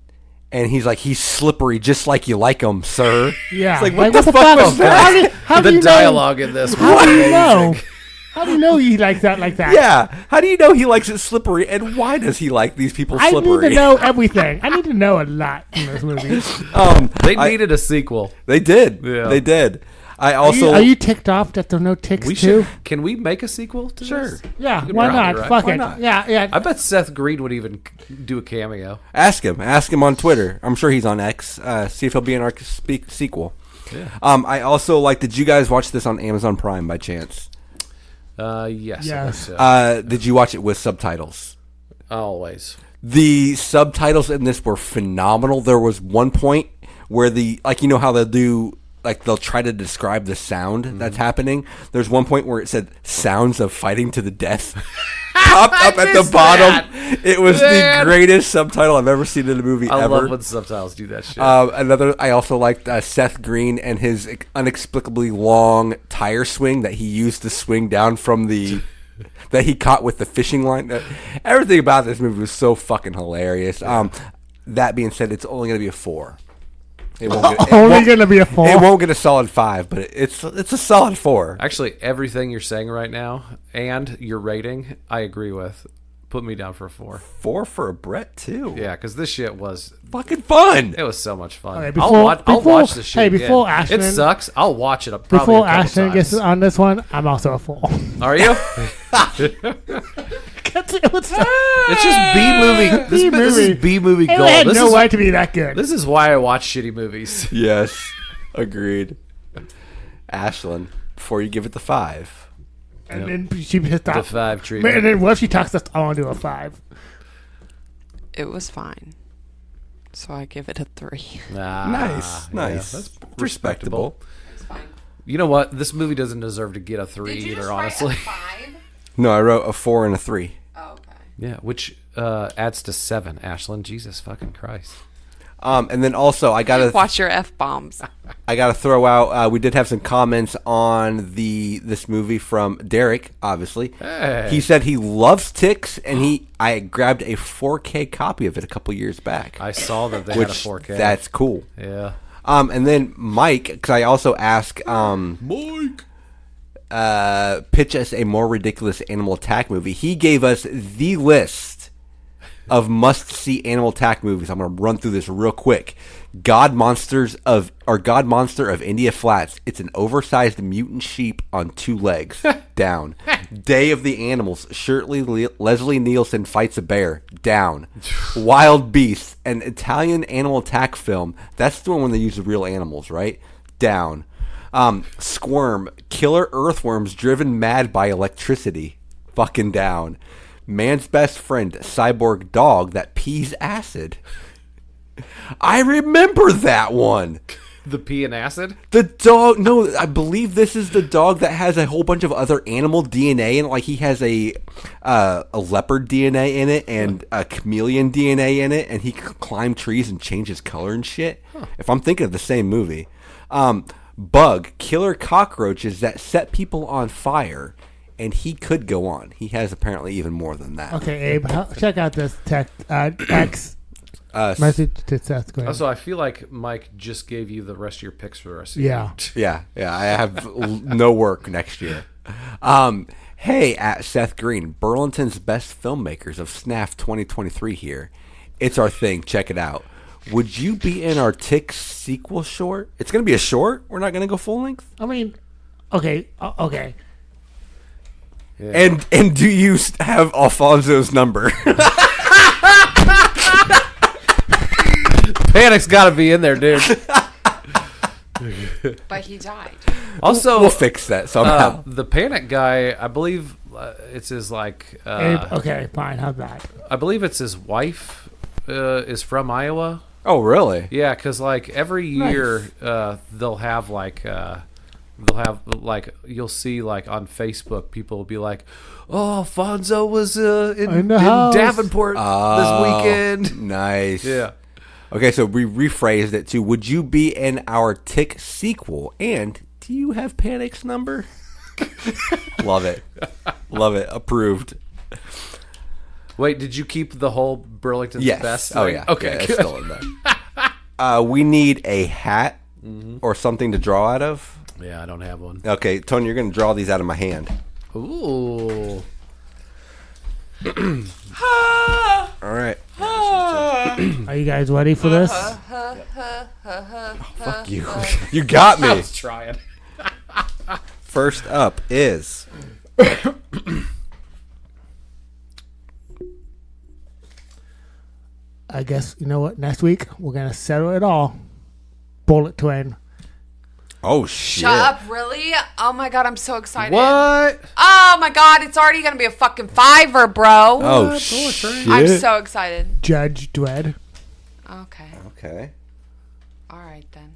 And he's like, he's slippery, just like you like him, sir. Yeah. It's like, Like, what the fuck was that? How do The you dialogue in this was Know? How do you amazing. know? How do you know he likes that like that? Yeah. How do you know he likes it slippery? And why does he like these people I slippery? need to know everything. I need to know a lot in this movie. They needed a sequel. They did. Yeah. They did. I also. Are you ticked off that there are no ticks We too? should. Can we make a sequel to this? Yeah, You why probably not? right. Fuck Why it. not? Yeah. I bet Seth Green would even do a cameo. Ask him. Ask him on Twitter. I'm sure he's on X. See if he'll be in our sequel. Yeah. I also did you guys watch this on Amazon Prime by chance? Yes. I Yes. think so. Did you watch it with subtitles? Always. The subtitles in this were phenomenal. There was one point where how they'll do, they'll try to describe the sound that's happening. There's one point where it said "sounds of fighting to the death." Popped up at the missed bottom. that. It was Man. the greatest subtitle I've ever seen in a movie I ever. love when subtitles do that shit. I also liked Seth Green and his inexplicably long tire swing that he used to swing down from the that he caught with the fishing line. Everything about this movie was so fucking hilarious. That being said, it's only going to be a 4. It won't Only gonna be a 4. It won't get a solid 5, but it's a solid 4. Actually, everything you're saying right now and your rating, I agree with. Put me down for a 4. 4 for a Brett too. Yeah, because this shit was. Fucking fun. It was so much fun. Okay, I'll watch this shit. hey, again. before Ashton- it sucks. I'll watch it probably Before a couple Ashton times. gets on this one, I'm also a 4. Are you? It was so- It's just B movie. This is B movie it gold. had This no is right to be that good. this is why I watch shitty movies. Yes, agreed. Ashlyn, before you give it the 5. And then she pissed The off. 5 treatment. And then what if she talks us? I want to do a 5. It was fine. So I give it a 3. Nice. That's Respectable. It's fine. You know what? This movie doesn't deserve to get a 3 either, honestly. 5? No, I wrote a 4 and a 3. Oh, okay. Yeah, which adds to 7. Ashlyn, Jesus fucking Christ. And then also I gotta Watch your F-bombs. throw out. We did have some comments on this movie from Derek. Obviously, Hey. he said he loves Ticks, and I grabbed a 4K copy of it a couple years back. I saw that they which had a 4K. that's cool. Yeah. And then Mike, because I also asked Mike. pitch us a more ridiculous animal attack movie. He gave us the list of must-see animal attack movies. I'm going to run through this real quick. God Monster of India Flats. It's an oversized mutant sheep on 2 legs. Down. Day of the Animals. Shirtley Leslie Nielsen fights a bear. Down. Wild Beasts. An Italian animal attack film. That's the one when they use the real animals, right? Down. Squirm. Killer earthworms driven mad by electricity. Fucking down. Man's best friend, cyborg dog that pees acid. I remember that one. The pee and acid? The dog, no, I believe this is the dog that has a whole bunch of other animal DNA in it. Like he has a leopard DNA in it and a chameleon DNA in it, and he can climb trees and change his color and shit. If I'm thinking of the same movie. Bug, killer cockroaches that set people on fire. And he could go on. He has apparently even more than that. Okay, Abe, check out this text X message to Seth. Go ahead. Also, I feel like Mike just gave you the rest of your picks for the rest of Yeah. the year. Yeah. I have no work next year. Hey, at Seth Green, Burlington's best filmmakers of SNAF 2023 here. It's our thing. Check it out. Would you be in our Tick sequel short? It's going to be a short. We're not going to go full length. I mean, okay. Yeah. And do you have Alfonso's number? Panic's got to be in there, dude. But he died. Also, we'll fix that somehow. The Panic guy, I believe it's his like. Abe, okay, fine. How's that? I believe it's his wife is from Iowa. Oh, really? Yeah, because like every year they'll have like you'll see like on Facebook people will be like, oh, Alfonso was in house. Davenport this weekend. Nice. Yeah. Okay, so we rephrased it to, would you be in our Tick sequel? And do you have Panic's number? Love it. Love it. Approved. Wait, did you keep the whole Burlington's Yes. best Oh, thing? yeah. Okay, Yeah, it's good. still in there. We need a hat or something to draw out of. Yeah, I don't have one. Okay, Tony, you're going to draw these out of my hand. Ooh. All right. Are you guys ready for this? Fuck you. You got I me. was trying. First up is... I guess, you know what? Next week, we're going to settle it all. Bullet Twin. Oh, shit. Shut up, really? Oh my god, I'm so excited. What? Oh my god, it's already gonna be a fucking $5, bro. Oh, shit. I'm so excited. Judge Dredd. Okay. Okay. All right then.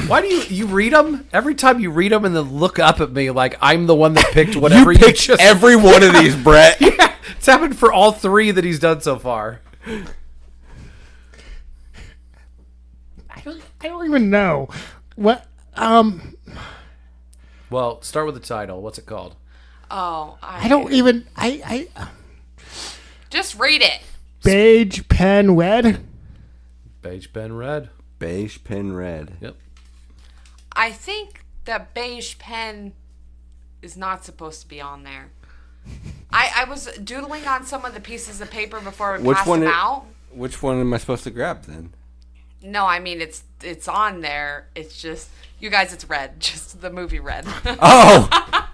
Why do you read them? Every time you read them and then look up at me like I'm the one that picked whatever you picked just... every one of these, Brett. Yeah, it's happened for all 3 that he's done so far. I don't even know. What? Well, start with the title. What's it called? Oh, I don't even. I just read it. Beige Pen Red. Beige Pen Red. Beige Pen Red. Yep. I think that beige pen is not supposed to be on there. I was doodling on some of the pieces of paper before we passed them out. Which one am I supposed to grab then? No, I mean it's on there. It's just you guys. It's red. Just the movie Red. Oh,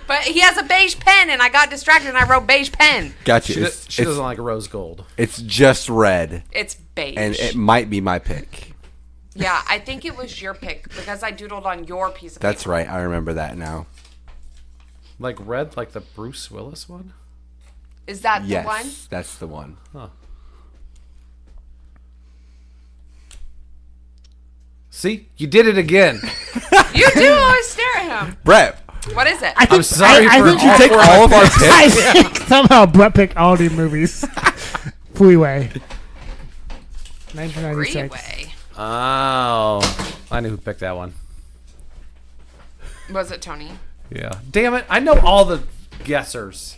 But he has a beige pen, and I got distracted, and I wrote beige pen. Gotcha. She doesn't like rose gold. It's just red, It's beige. and it might be my pick. Yeah, I think it was your pick because I doodled on your piece of paper. That's right. I remember that now. Like red, like the Bruce Willis one? Is that Yes, the one? that's the one. Huh. See? You did it again. You do always stare at him. Brett, What is it? I'm sorry I for think you take all of our picks. I think somehow Brett picked all the movies. Freeway. 1996. Freeway. Oh. I knew who picked that one. Was it Tony? Yeah. Damn it. I know all the guessers.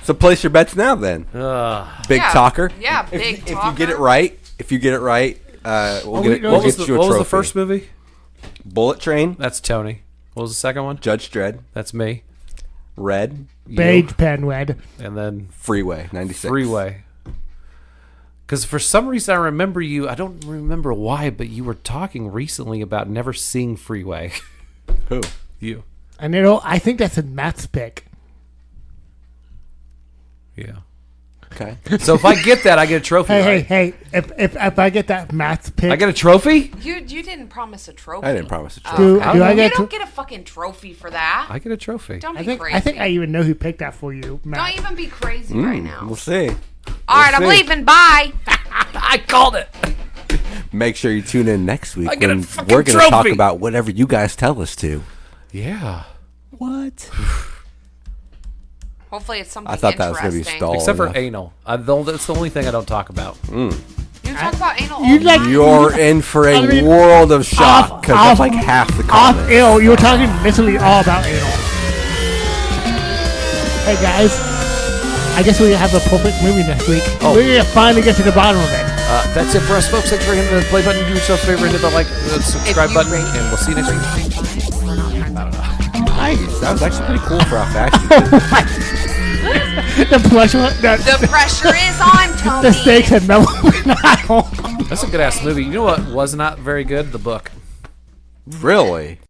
So place your bets now, then. Big Yeah. talker. Yeah, If big you talker. get it right, we'll get What you a What trophy. was the first movie? Bullet Train, That's Tony. What was the second one? Judge Dredd, That's me. Red, Beige pen red. And then Freeway, 96. Freeway. Because for some reason I remember you. I don't remember why, but you were talking recently about never seeing Freeway. Who? You. And I think that's a Matt's pick. Yeah. Okay. So if I get that, I get a trophy. Hey, right? hey, if I get that Matt's pick, I get a trophy? You didn't promise a trophy. I didn't promise a trophy. do I I don't You get? don't get a fucking trophy for that. I get a trophy. Don't be I crazy. think I even know who picked that for you, Matt. Don't even be crazy right now. We'll see. All right, I'm see. leaving. Bye. I called it. Make sure you tune in next week I get a when fucking we're going to talk trophy. about whatever you guys tell us to. Yeah. What? Hopefully it's something I thought that was going to be interesting. stalled. Except for enough. anal. That's the only thing I don't talk about. You talk about anal all You the like time. You're in for a I mean, world of shock off- because off- that's like half the Off comments. ill. You were talking literally all about anal. Hey guys, I guess we have a perfect movie next week. Oh. We're gonna finally get to the bottom of it. That's it for us, folks. Thanks for hitting the play button. Do yourself a favor and hit the like, the subscribe you button, rate and we'll see you next week. Nice. That was actually pretty cool for how fast you did. The pressure, The pressure is on, Tony. the stakes had mellowed out. That's a good ass movie. You know what was not very good? The book. Really?